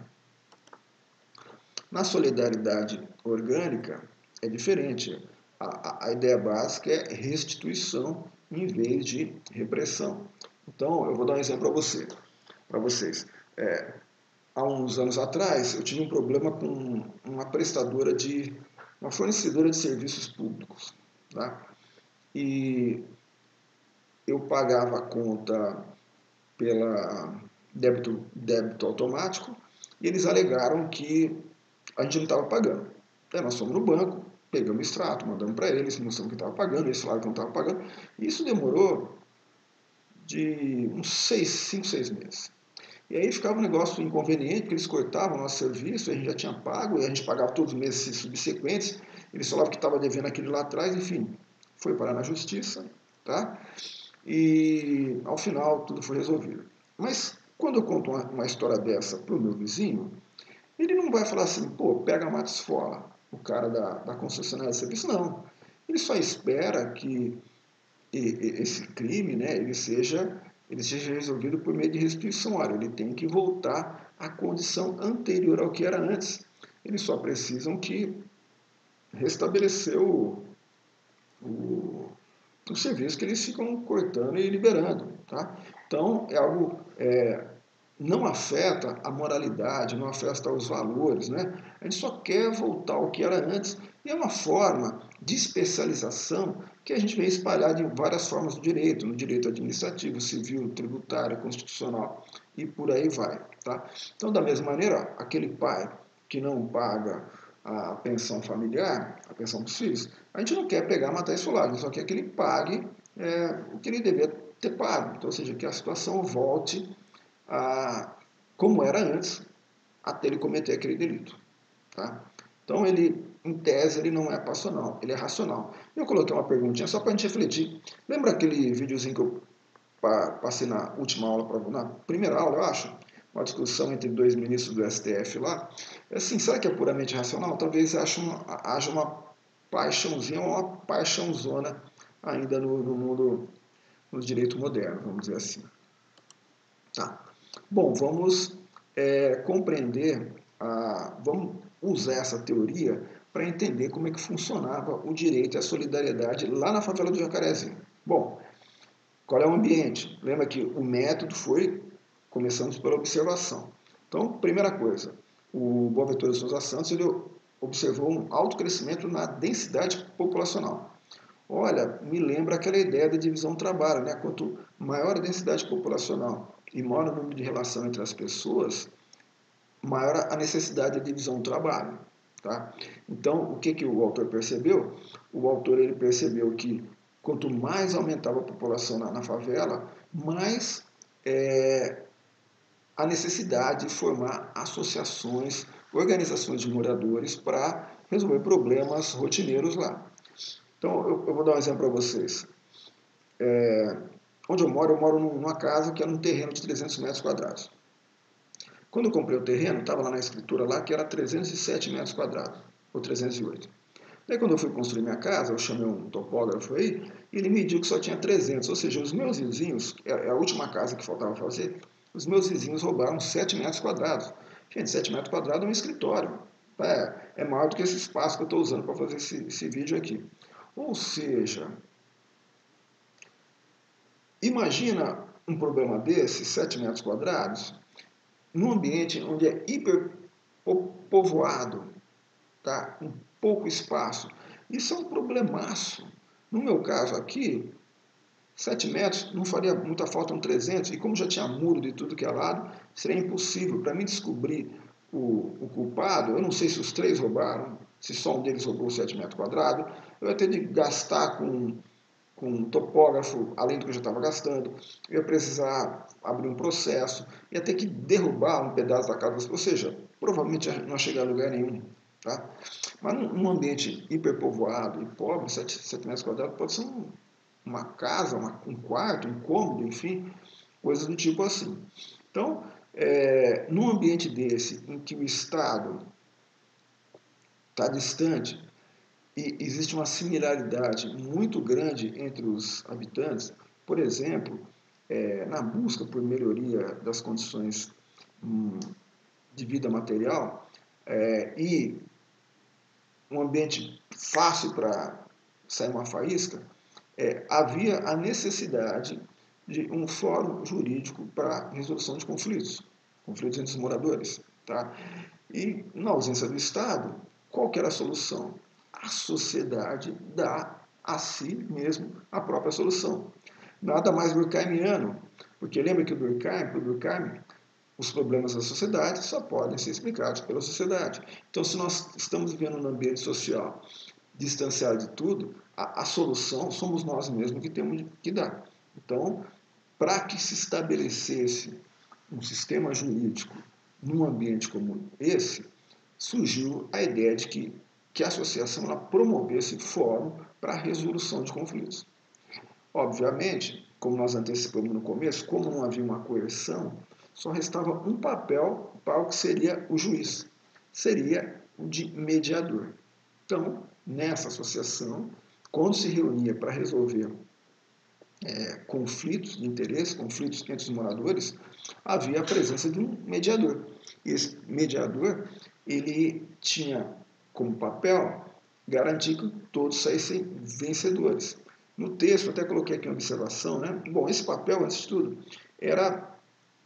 Na solidariedade orgânica é diferente. A ideia básica é restituição em vez de repressão. Então, eu vou dar um exemplo para vocês. Há uns anos atrás, eu tive um problema com uma fornecedora de serviços públicos. Tá? E eu pagava a conta pela débito automático e eles alegaram que a gente não estava pagando. Aí nós fomos no banco, pegamos o extrato, mandamos para eles, mostramos que estava pagando, eles falaram que não estava pagando. E isso demorou de uns 5, 6 meses. E aí ficava um negócio inconveniente, porque eles cortavam o nosso serviço, a gente já tinha pago, e a gente pagava todos os meses subsequentes, eles falavam que estava devendo aquele lá atrás, enfim, foi parar na justiça, tá? E ao final tudo foi resolvido. Mas quando eu conto uma história dessa para o meu vizinho, ele não vai falar assim, pô, pega, mata, esfola, o cara da concessionária de serviço, não. Ele só espera que esse crime, né, ele seja resolvido por meio de restituição. Olha, ele tem que voltar à condição anterior ao que era antes. Eles só precisam que restabelecer o serviço que eles ficam cortando e liberando. Tá? Então, é algo não afeta a moralidade, não afeta os valores, né? A gente só quer voltar ao que era antes. E é uma forma de especialização que a gente vê espalhada em várias formas do direito, no direito administrativo, civil, tributário, constitucional e por aí vai. Tá? Então, da mesma maneira, aquele pai que não paga a pensão familiar, a pensão dos filhos, a gente não quer pegar, matar e esfolar, a gente só quer que ele pague o que ele deveria ter pago. Então, ou seja, que a situação volte como era antes, até ele cometer aquele delito. Tá? Então, em tese, ele não é passional, ele é racional. Eu coloquei uma perguntinha só para a gente refletir. Lembra aquele videozinho que eu passei na última aula, na primeira aula, eu acho? Uma discussão entre dois ministros do STF lá. Assim, será que é puramente racional? Talvez haja uma paixãozinha ou uma paixãozona ainda no mundo, no direito moderno, vamos dizer assim. Tá. Bom, vamos compreender vamos usar essa teoria para entender como é que funcionava o direito e a solidariedade lá na favela do Jacarezinho. Bom, qual é o ambiente? Lembra que o método foi, começamos pela observação. Então, primeira coisa, o Boaventura de Souza Santos ele observou um alto crescimento na densidade populacional. Olha, me lembra aquela ideia da divisão do trabalho, né? Quanto maior a densidade populacional e maior o número de relação entre as pessoas, maior a necessidade de divisão do trabalho. Tá? Então, o que o autor percebeu? O autor ele percebeu que quanto mais aumentava a população na favela, mais a necessidade de formar associações, organizações de moradores para resolver problemas rotineiros lá. Então, eu vou dar um exemplo para vocês. Onde eu moro numa casa que é num terreno de 300 metros quadrados. Quando eu comprei o terreno, estava lá na escritura lá que era 307 metros quadrados, ou 308. Daí quando eu fui construir minha casa, eu chamei um topógrafo aí, e ele mediu que só tinha 300, ou seja, os meus vizinhos, é a última casa que faltava fazer, os meus vizinhos roubaram 7 metros quadrados. Gente, 7 metros quadrados é um escritório. É maior do que esse espaço que eu estou usando para fazer esse vídeo aqui. Ou seja, imagina um problema desse, 7 metros quadrados, num ambiente onde é hiperpovoado, tá? Com pouco espaço. Isso é um problemaço. No meu caso aqui, 7 metros não faria muita falta um 300, e como já tinha muro de tudo que é lado, seria impossível. Para mim descobrir o culpado, eu não sei se os três roubaram, se só um deles roubou 7 metros quadrados, eu ia ter de gastar com um topógrafo, além do que eu já estava gastando, eu ia precisar abrir um processo, ia ter que derrubar um pedaço da casa, ou seja, provavelmente não ia chegar a lugar nenhum. Tá? Mas num ambiente hiperpovoado e pobre, 7 metros quadrados pode ser uma casa, um quarto, um cômodo, enfim, coisas do tipo assim. Então, num ambiente desse, em que o Estado está distante, e existe uma similaridade muito grande entre os habitantes, por exemplo, na busca por melhoria das condições de vida material e um ambiente fácil para sair uma faísca, havia a necessidade de um fórum jurídico para resolução de conflitos entre os moradores. Tá? E, na ausência do Estado, qual que era a solução? A sociedade dá a si mesmo a própria solução. Nada mais durkheimiano, porque lembra que para o Durkheim, os problemas da sociedade só podem ser explicados pela sociedade. Então, se nós estamos vivendo num ambiente social distanciado de tudo, a solução somos nós mesmos que temos que dar. Então, para que se estabelecesse um sistema jurídico num ambiente como esse, surgiu a ideia de que a associação ela promovesse fórum para a resolução de conflitos. Obviamente, como nós antecipamos no começo, como não havia uma coerção, só restava um papel para o que seria o juiz, seria o de mediador. Então, nessa associação, quando se reunia para resolver conflitos de interesse, conflitos entre os moradores, havia a presença de um mediador. E esse mediador, ele tinha como papel garantir que todos saíssem vencedores. No texto, até coloquei aqui uma observação, né? Bom, esse papel, antes de tudo,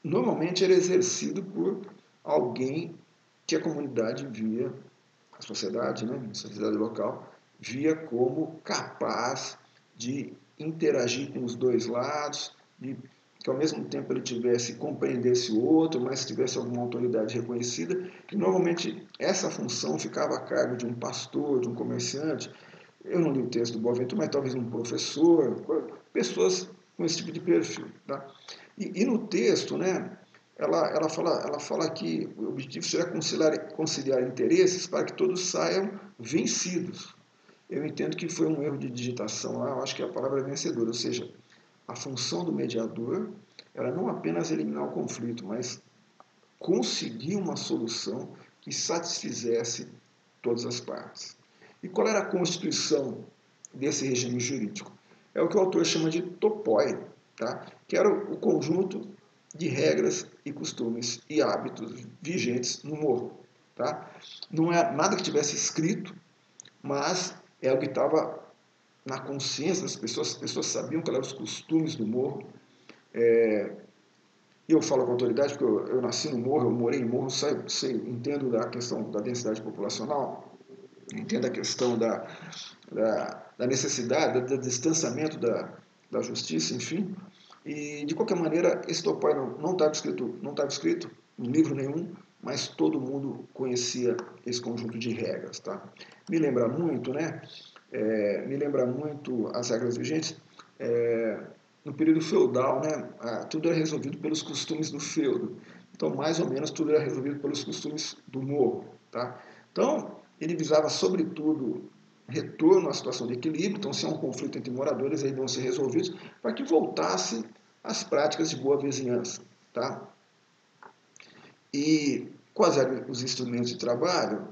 normalmente era exercido por alguém que a comunidade via, a sociedade, né, a sociedade local, via como capaz de interagir com os dois lados, de que ao mesmo tempo ele compreendesse o outro, mas tivesse alguma autoridade reconhecida. E normalmente essa função ficava a cargo de um pastor, de um comerciante. Eu não li o texto do Boaventura, mas talvez um professor, pessoas com esse tipo de perfil. Tá? E no texto, né, ela fala que o objetivo será conciliar interesses para que todos saiam vencidos. Eu entendo que foi um erro de digitação lá, eu acho que a palavra é vencedor, ou seja, a função do mediador era não apenas eliminar o conflito, mas conseguir uma solução que satisfizesse todas as partes. E qual era a constituição desse regime jurídico? É o que o autor chama de topoi, tá? Que era o conjunto de regras e costumes e hábitos vigentes no morro. tá? Não é nada que tivesse escrito, mas é algo que estava na consciência das pessoas, as pessoas sabiam quais eram os costumes do morro. E eu falo com autoridade porque eu nasci no morro, eu morei em morro, entendo da questão da densidade populacional, entendo a questão da necessidade, do distanciamento da justiça, enfim. E, de qualquer maneira, esse topói não estava escrito em livro nenhum, mas todo mundo conhecia esse conjunto de regras. Tá? Me lembra muito, né? Me lembra muito as regras vigentes no período feudal, né? Tudo era resolvido pelos costumes do feudo. Então, mais ou menos, tudo era resolvido pelos costumes do morro. Tá? Então, ele visava, sobretudo, retorno à situação de equilíbrio. Então, se há um conflito entre moradores, aí vão ser resolvidos para que voltasse às práticas de boa vizinhança. Tá? E quais eram os instrumentos de trabalho?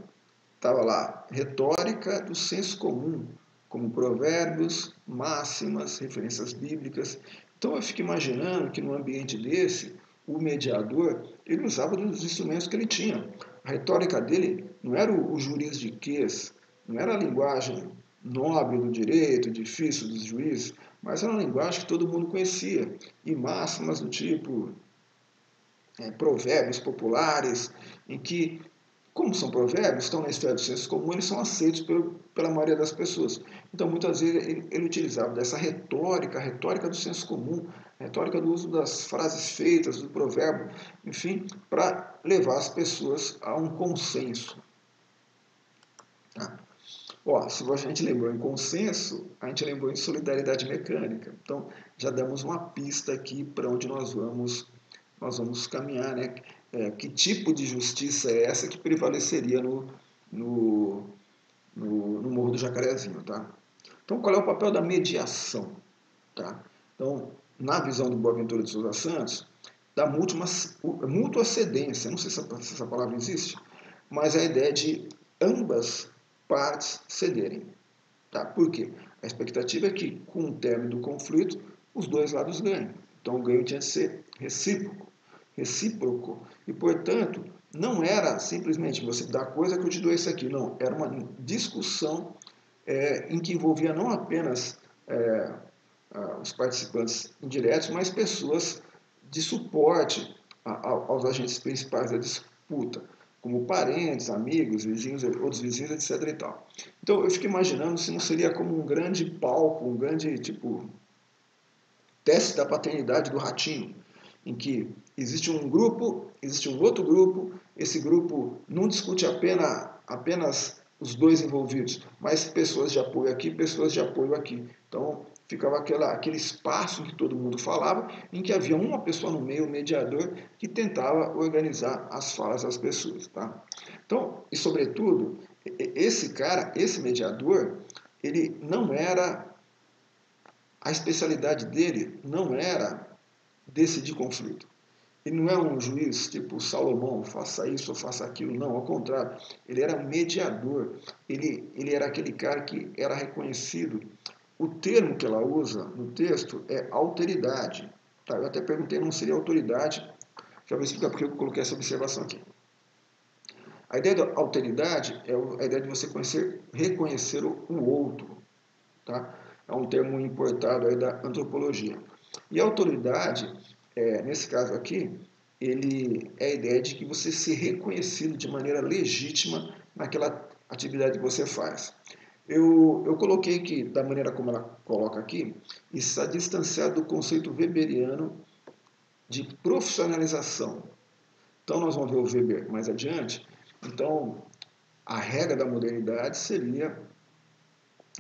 Estava lá, retórica do senso comum, como provérbios, máximas, referências bíblicas. Então eu fico imaginando que num ambiente desse, o mediador, ele usava dos instrumentos que ele tinha. A retórica dele não era o juridiquês, não era a linguagem nobre do direito, difícil dos juízes, mas era uma linguagem que todo mundo conhecia. E máximas do tipo provérbios populares, em que, como são provérbios, estão na esfera do senso comum, eles são aceitos pela maioria das pessoas. Então, muitas vezes, ele utilizava dessa retórica, a retórica do senso comum, a retórica do uso das frases feitas, do provérbio, enfim, para levar as pessoas a um consenso. Tá? Se a gente lembrou em consenso, a gente lembrou em solidariedade mecânica. Então, já damos uma pista aqui para onde nós vamos caminhar, né? Que tipo de justiça é essa que prevaleceria no Morro do Jacarezinho, tá? Então, qual é o papel da mediação? Tá? Então, na visão do Boaventura de Souza Santos, da mútua cedência, não sei se essa palavra existe, mas a ideia de ambas partes cederem. Tá? Por quê? A expectativa é que, com o término do conflito, os dois lados ganhem. Então, o ganho tinha de ser recíproco. E, portanto, não era simplesmente você dá coisa que eu te dou isso aqui. Não, era uma discussão em que envolvia não apenas os participantes indiretos, mas pessoas de suporte aos agentes principais da disputa, como parentes, amigos, vizinhos, outros vizinhos, etc. E tal. Então, eu fico imaginando se não seria como um grande palco, um grande, teste da paternidade do ratinho, em que existe um grupo, existe um outro grupo, esse grupo não discute apenas os dois envolvidos, mas pessoas de apoio aqui, pessoas de apoio aqui. Então, ficava aquele espaço que todo mundo falava, em que havia uma pessoa no meio, o mediador, que tentava organizar as falas das pessoas. Tá? Então, e sobretudo, esse mediador, ele não era, a especialidade dele não era decidir conflito. Ele não é um juiz tipo Salomão, faça isso ou faça aquilo, não, ao contrário, ele era mediador, ele era aquele cara que era reconhecido. O termo que ela usa no texto é alteridade. Tá? Eu até perguntei, não seria autoridade, já vou explicar porque eu coloquei essa observação aqui. A ideia da alteridade é a ideia de você reconhecer o outro. Tá? É um termo importado aí da antropologia. E a autoridade, nesse caso aqui, ele é a ideia de que você ser reconhecido de maneira legítima naquela atividade que você faz. Eu coloquei que, da maneira como ela coloca aqui, está distanciado do conceito weberiano de profissionalização. Então, nós vamos ver o Weber mais adiante. Então, a regra da modernidade seria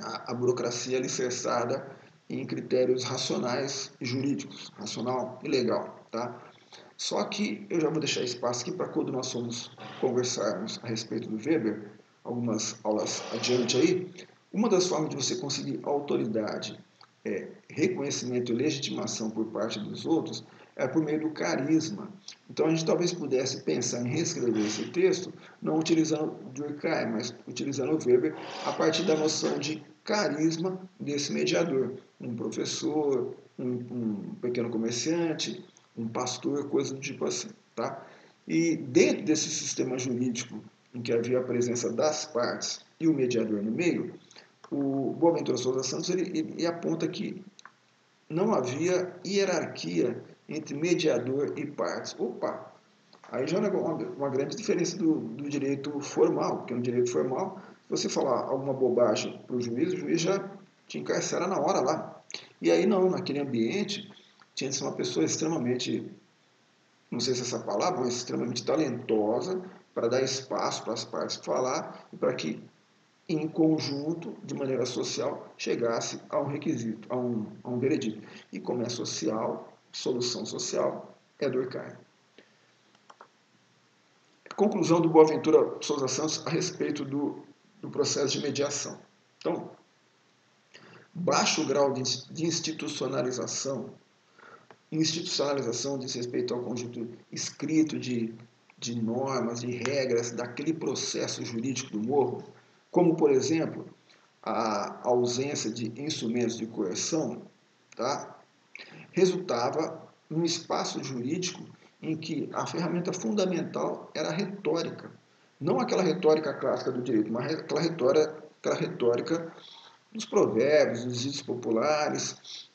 a burocracia alicerçada em critérios racionais e jurídicos, racional e legal. Tá? Só que eu já vou deixar espaço aqui para quando nós formos conversarmos a respeito do Weber, algumas aulas adiante aí, uma das formas de você conseguir autoridade, reconhecimento e legitimação por parte dos outros, é por meio do carisma. Então a gente talvez pudesse pensar em reescrever esse texto, não utilizando Durkheim, mas utilizando o Weber, a partir da noção de carisma desse mediador. Um professor, um pequeno comerciante, um pastor, coisa do tipo assim. Tá? E dentro desse sistema jurídico em que havia a presença das partes e o mediador no meio, o Boaventura Souza Santos ele aponta que não havia hierarquia entre mediador e partes. Opa! Aí já é uma grande diferença do direito formal, porque no direito formal, se você falar alguma bobagem para o juiz já te encarcera na hora lá. E aí não, naquele ambiente, tinha que ser uma pessoa extremamente, não sei se é essa palavra, mas extremamente talentosa para dar espaço para as partes falar e para que, em conjunto, de maneira social, chegasse a um requisito, a um veredito. E como é social, solução social, é Durkheim. Conclusão do Boaventura Souza Santos a respeito do processo de mediação. Então, baixo grau de institucionalização. Institucionalização diz respeito ao conjunto escrito de normas, de regras daquele processo jurídico do morro, como, por exemplo, a ausência de instrumentos de coerção, tá? Resultava num espaço jurídico em que a ferramenta fundamental era a retórica. Não aquela retórica clássica do direito, mas aquela retórica dos provérbios, dos ditos populares,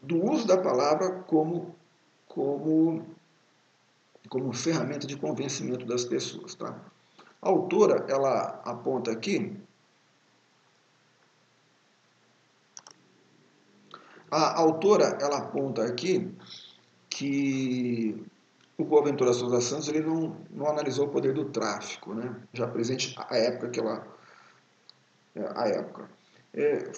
do uso da palavra como ferramenta de convencimento das pessoas. Tá? A autora, ela aponta aqui, que o Boaventura Souza Santos ele não analisou o poder do tráfico, né? Já presente à época que ela... foi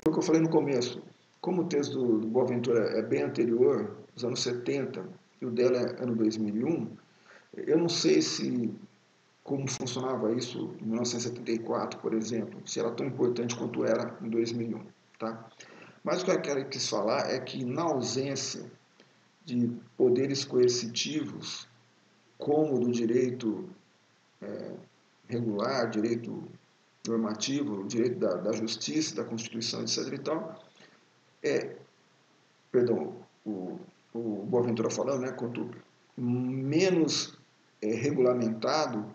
o que eu falei no começo. Como o texto do Boaventura é bem anterior, dos anos 70, e o dela é ano 2001, eu não sei como funcionava isso em 1974, por exemplo, se era tão importante quanto era em 2001. Tá? Mas o que ela quis falar é que, na ausência de poderes coercitivos, como do direito regular, direito normativo, direito da justiça, da Constituição, etc. e tal, o Boaventura falando, né, quanto menos regulamentado,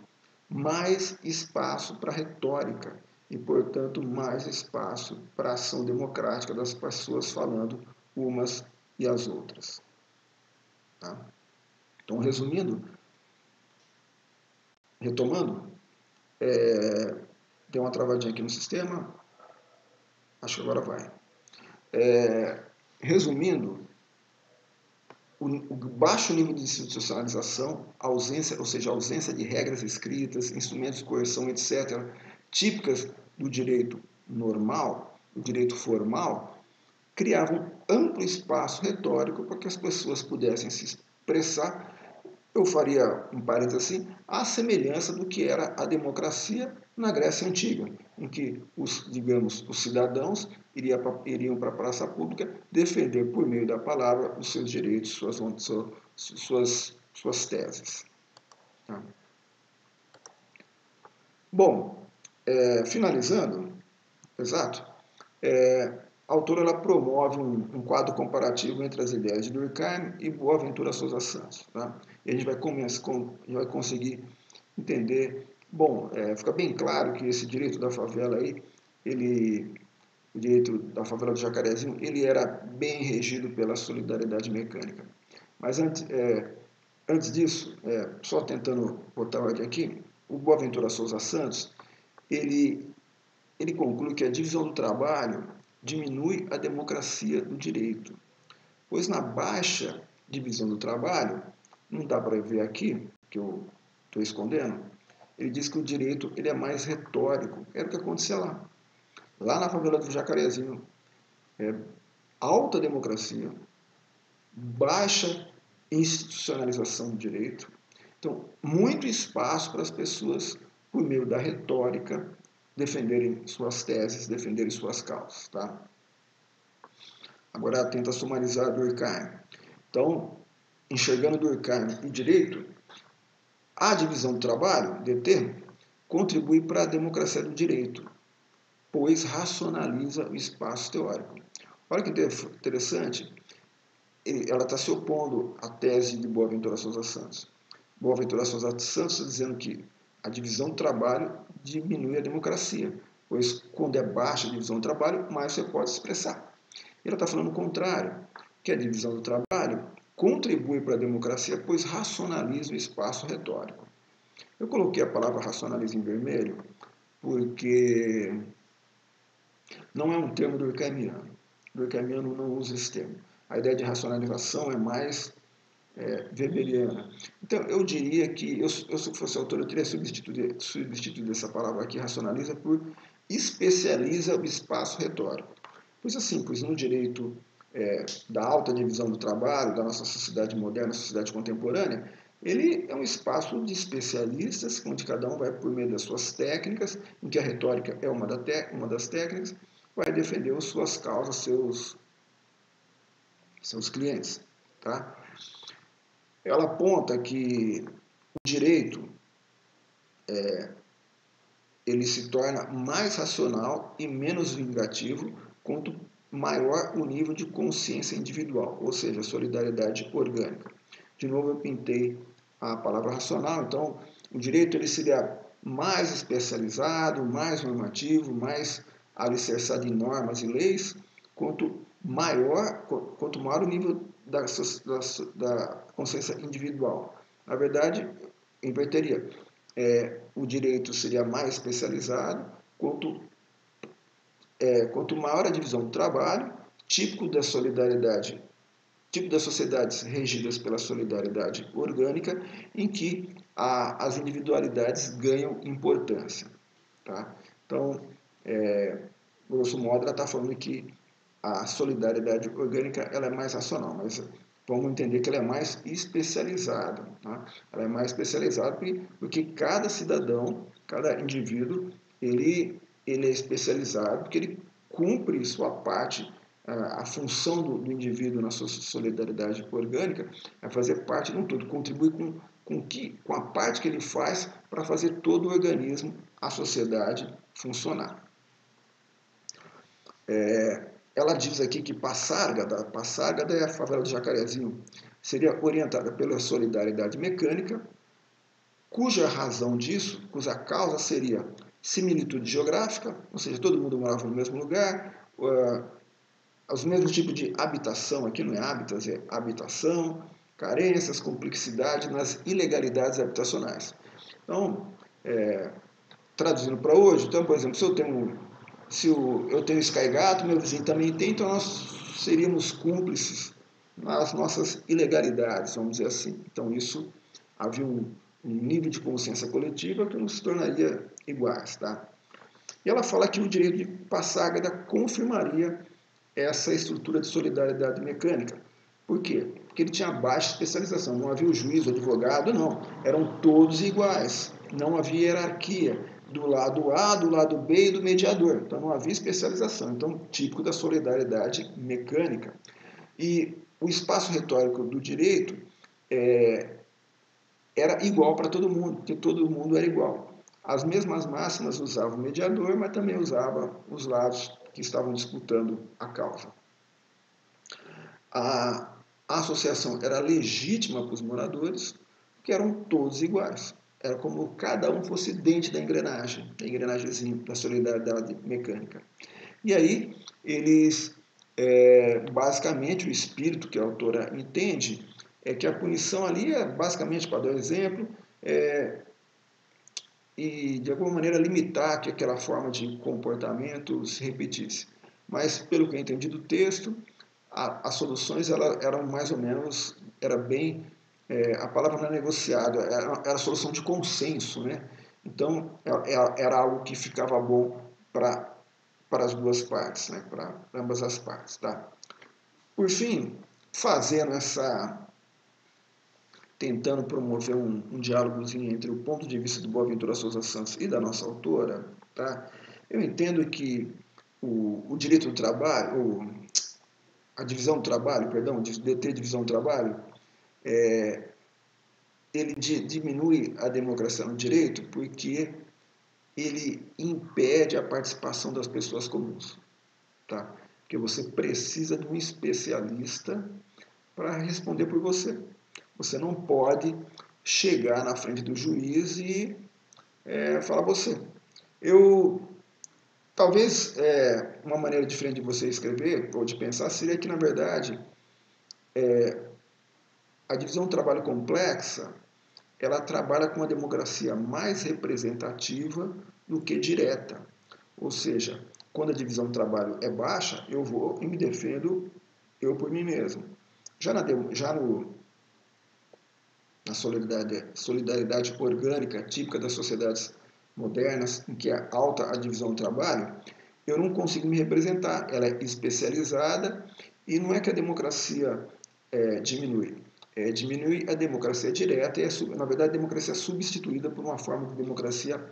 mais espaço para retórica e, portanto, mais espaço para ação democrática das pessoas falando umas e as outras. Tá? Então, retomando, deu uma travadinha aqui no sistema, acho que agora vai. Resumindo, o baixo nível de institucionalização, ou seja, a ausência de regras escritas, instrumentos de coerção, etc., típicas do direito normal, do direito formal, criavam amplo espaço retórico para que as pessoas pudessem se expressar. Eu faria um parênteses assim, à semelhança do que era a democracia na Grécia Antiga, em que os cidadãos iriam para a praça pública defender por meio da palavra os seus direitos, suas teses. Tá? Bom, finalizando, exato, a autora ela promove um quadro comparativo entre as ideias de Durkheim e Boaventura Souza Santos. Tá? E a gente vai conseguir entender. Bom, fica bem claro que esse direito da favela aí, o direito da favela do Jacarezinho, ele era bem regido pela solidariedade mecânica. Mas antes disso, só tentando botar ordem aqui, o Boaventura Souza Santos, ele conclui que a divisão do trabalho diminui a democracia do direito, pois na baixa divisão do trabalho, não dá para ver aqui, que eu estou escondendo, ele diz que o direito ele é mais retórico, era o que acontecia lá. Lá na favela do Jacarezinho, alta democracia, baixa institucionalização do direito, então muito espaço para as pessoas, por meio da retórica, defenderem suas teses, defenderem suas causas. Tá? Agora tenta sumarizar Durkheim. Então, enxergando Durkheim e direito, a divisão do trabalho, DT, contribui para a democracia do direito, pois racionaliza o espaço teórico. Olha que interessante, ela está se opondo à tese de Boaventura Souza Santos. Boaventura Souza Santos está dizendo que a divisão do trabalho diminui a democracia, pois quando é baixa a divisão do trabalho, mais você pode expressar. Ele está falando o contrário, que a divisão do trabalho contribui para a democracia, pois racionaliza o espaço retórico. Eu coloquei a palavra racionaliza em vermelho porque não é um termo durkheimiano. Durkheimiano não usa esse termo. A ideia de racionalização é mais weberiana. Então, eu diria que, eu se fosse autor, eu teria substituído essa palavra aqui, racionaliza, por especializa o espaço retórico. Pois no direito da alta divisão do trabalho, da nossa sociedade moderna, sociedade contemporânea, ele é um espaço de especialistas, onde cada um vai, por meio das suas técnicas, em que a retórica é uma das técnicas, vai defender as suas causas, seus clientes. Tá? Ela aponta que o direito ele se torna mais racional e menos vingativo quanto maior o nível de consciência individual, ou seja, a solidariedade orgânica. De novo, eu pintei a palavra racional, então o direito ele seria mais especializado, mais normativo, mais alicerçado em normas e leis, quanto maior o nível da consciência individual. Na verdade, inverteria. O direito seria mais especializado, quanto maior a divisão do trabalho, típico da solidariedade, típico das sociedades regidas pela solidariedade orgânica, em que as individualidades ganham importância. Tá? Então, grosso modo, ela está falando que a solidariedade orgânica ela é mais racional, mas vamos entender que ela é mais especializada. Tá? Ela é mais especializada porque cada cidadão, cada indivíduo, ele é especializado, porque ele cumpre sua parte, a função do indivíduo na sua solidariedade orgânica é fazer parte de um todo, contribui com a parte que ele faz para fazer todo o organismo, a sociedade, funcionar. Ela diz aqui que Passárgada é a favela do Jacarezinho, seria orientada pela solidariedade mecânica, cuja razão disso, cuja causa seria similitude geográfica, ou seja, todo mundo morava no mesmo lugar, os mesmos tipos de habitação, aqui não é habitas, é habitação, carências, complexidade nas ilegalidades habitacionais. Então, traduzindo para hoje, então, por exemplo, se eu tenho Sky Gato, meu vizinho também tem, então nós seríamos cúmplices nas nossas ilegalidades, vamos dizer assim. Então, isso havia um nível de consciência coletiva que não se tornaria iguais. Tá? E ela fala que o direito de Passárgada confirmaria essa estrutura de solidariedade mecânica. Por quê? Porque ele tinha baixa especialização, não havia o juiz, o advogado, não. Eram todos iguais, não havia hierarquia do lado A, do lado B e do mediador. Então não havia especialização, então típico da solidariedade mecânica. E o espaço retórico do direito era igual para todo mundo, porque todo mundo era igual. As mesmas máximas usavam o mediador, mas também usavam os lados que estavam disputando a causa. A associação era legítima para os moradores, porque eram todos iguais. Era como cada um fosse dente da engrenagemzinha da solidariedade mecânica. E aí, eles, basicamente, o espírito que a autora entende é que a punição ali é, basicamente, para dar um exemplo, e de alguma maneira limitar que aquela forma de comportamento se repetisse. Mas, pelo que eu entendi do texto, as soluções eram mais ou menos, era bem, a palavra não é negociada, era solução de consenso, né? Então, era algo que ficava bom para as duas partes, né? Para ambas as partes, tá? Por fim, tentando promover um diálogozinho entre o ponto de vista do Boaventura Souza Santos e da nossa autora, tá? Eu entendo que o direito do trabalho, a divisão do trabalho, perdão, de ter divisão do trabalho, ele diminui a democracia no direito porque ele impede a participação das pessoas comuns, tá? Porque você precisa de um especialista para responder por você. Você não pode chegar na frente do juiz e falar você. Eu, talvez, uma maneira diferente de você escrever, ou de pensar, seria que, na verdade, a divisão do trabalho complexa, ela trabalha com uma democracia mais representativa do que direta. Ou seja, quando a divisão do trabalho é baixa, eu vou e me defendo eu por mim mesmo. Na solidariedade orgânica típica das sociedades modernas, em que é alta a divisão do trabalho, eu não consigo me representar. Ela é especializada e não é que a democracia diminui. Diminui a democracia direta e, na verdade, a democracia é substituída por uma forma de democracia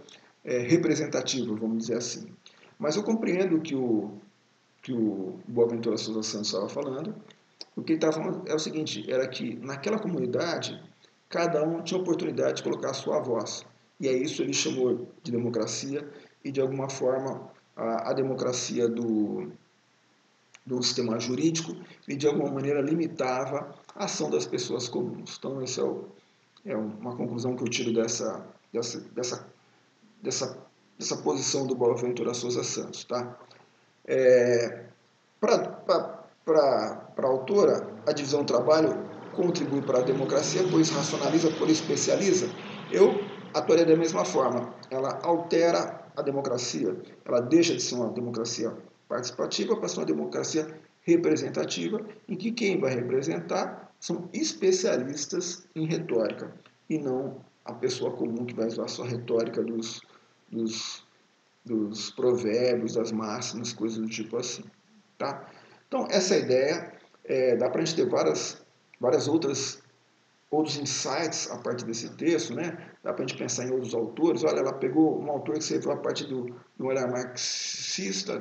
representativa, vamos dizer assim. Mas eu compreendo que o Boaventura Souza Santos estava falando. O que ele estava falando é o seguinte, era que naquela comunidade, cada um tinha oportunidade de colocar a sua voz. E é isso ele chamou de democracia e, de alguma forma, a democracia do sistema jurídico e, de alguma maneira, limitava a ação das pessoas comuns. Então, essa é uma conclusão que eu tiro dessa posição do Boaventura Souza Santos. Tá? Para a autora, a divisão do trabalho contribui para a democracia, pois racionaliza, pois especializa. Eu atuaria da mesma forma. Ela altera a democracia. Ela deixa de ser uma democracia participativa para ser uma democracia representativa, em que quem vai representar são especialistas em retórica e não a pessoa comum que vai usar a sua retórica dos provérbios, das máximas, coisas do tipo assim. Tá? Então, essa ideia, dá para a gente ter várias outros insights a partir desse texto, né? Dá para a gente pensar em outros autores. Olha, ela pegou um autor que escreveu a partir do olhar marxista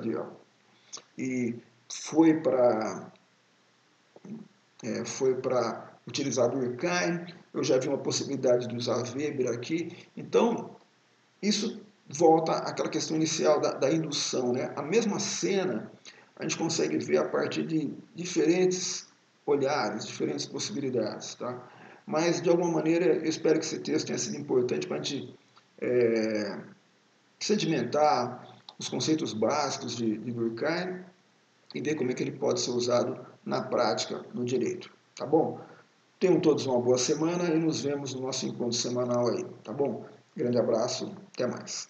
e foi para utilizar Durkheim. Eu já vi uma possibilidade de usar Weber aqui. Então, isso volta àquela questão inicial da indução, né? A mesma cena a gente consegue ver a partir de diferentes olhares, diferentes possibilidades, tá? Mas, de alguma maneira, eu espero que esse texto tenha sido importante para a gente sedimentar os conceitos básicos de Durkheim e ver como é que ele pode ser usado na prática no direito, tá bom? Tenham todos uma boa semana e nos vemos no nosso encontro semanal aí, tá bom? Grande abraço, até mais.